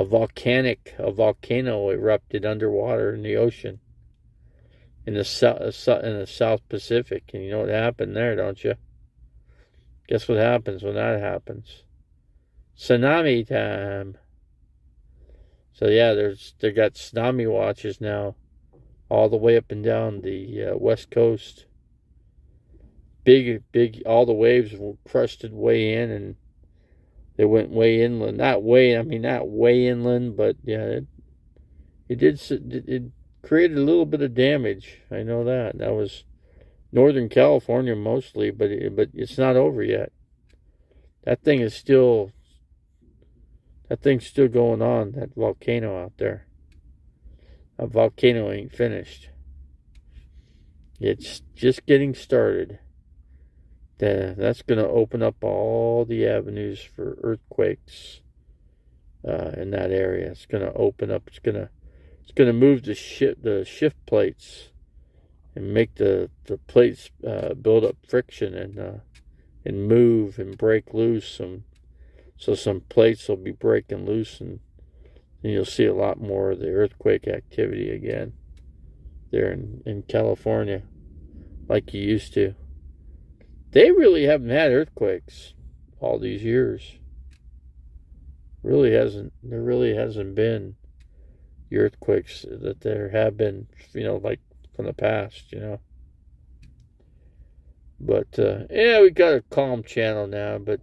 volcano erupted underwater in the ocean in the South Pacific, and you know what happened there, don't you? Guess what happens when that happens? Tsunami time. So yeah, they got tsunami watches now, all the way up and down the West Coast. Big, all the waves were crusted way in, and they went way inland. Not way inland, but yeah, it created a little bit of damage. I know that. That was Northern California mostly, but it's not over yet. That thing's still going on, that volcano out there. That volcano ain't finished. It's just getting started. That's going to open up all the avenues for earthquakes in that area. It's going to open up. It's going to move the shift plates and make the plates build up friction and move and break loose. So some plates will be breaking loose, and you'll see a lot more of the earthquake activity again there in California, like you used to. They really haven't had earthquakes all these years. There really hasn't been the earthquakes that there have been, like from the past, But, we got a calm channel now, but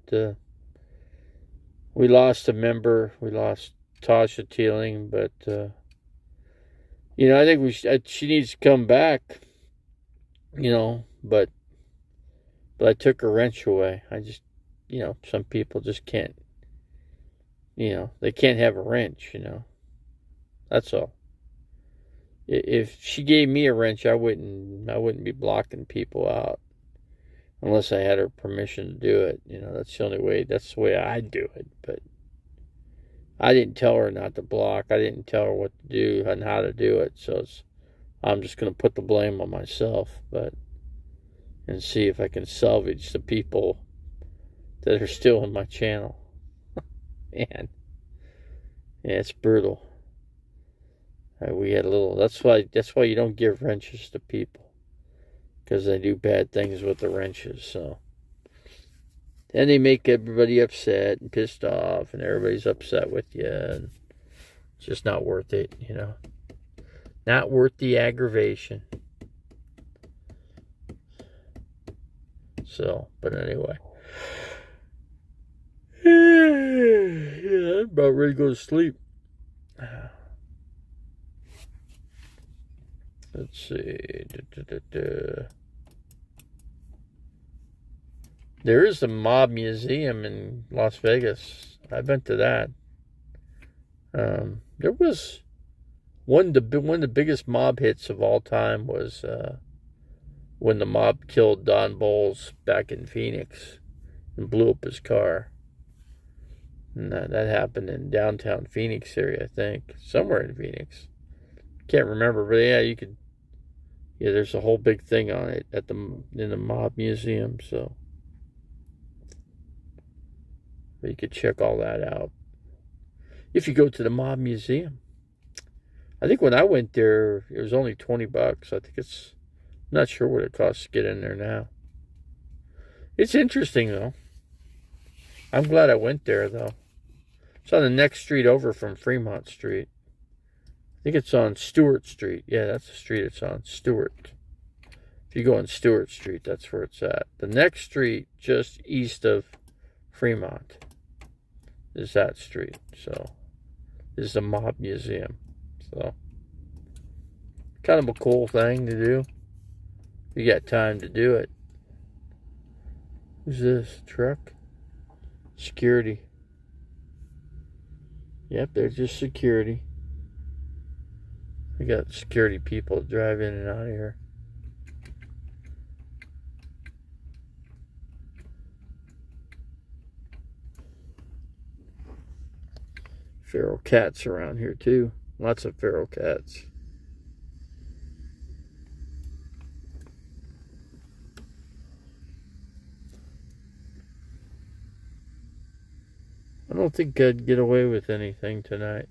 we lost a member. We lost Tasha Teeling, but, I think she needs to come back, but I took her wrench away. I just, some people just can't, they can't have a wrench, That's all. If she gave me a wrench, I wouldn't be blocking people out unless I had her permission to do it. You know, that's the only way. That's the way I'd do it. But I didn't tell her not to block. I didn't tell her what to do and how to do it. So I'm just going to put the blame on myself, and see if I can salvage the people that are still in my channel. Man, yeah, it's brutal. We had a little. That's why you don't give wrenches to people, because they do bad things with the wrenches. So then they make everybody upset and pissed off, and everybody's upset with you, and it's just not worth it. You know, not worth the aggravation. So, but anyway, yeah, I'm about ready to go to sleep. Let's see. There is a mob museum in Las Vegas. I've been to that. There was one of the biggest mob hits of all time was when the mob killed Don Bowles back in Phoenix and blew up his car. And that happened in downtown Phoenix area, I think, somewhere in Phoenix. Can't remember, but yeah, there's a whole big thing on it in the mob museum, so you could check all that out if you go to the mob museum. I think when I went there, it was only $20. I think I'm not sure what it costs to get in there now. It's interesting though. I'm glad I went there though. It's on the next street over from Fremont Street. I think it's on Stewart Street. Yeah, that's the street it's on, Stewart. If you go on Stewart Street, that's where it's at. The next street, just east of Fremont, is that street. So, this is the mob museum. So, kind of a cool thing to do. You got time to do it. Who's this? Truck? Security. Yep, they're just security. We got security people drive in and out of here. Feral cats around here too. Lots of feral cats. I don't think I'd get away with anything tonight.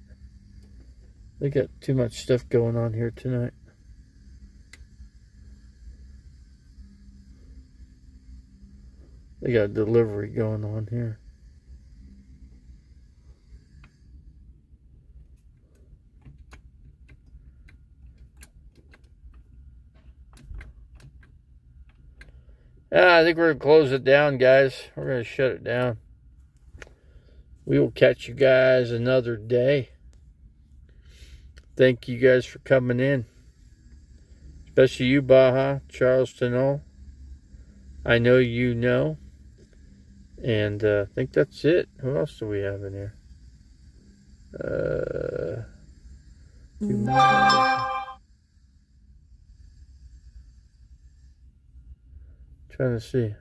They got too much stuff going on here tonight. They got a delivery going on here. I think we're going to close it down, guys. We're going to shut it down. We will catch you guys another day. Thank you guys for coming in. Especially you, Baja, Charles Tenol. I know you know. And I think that's it. Who else do we have in here? Trying to see.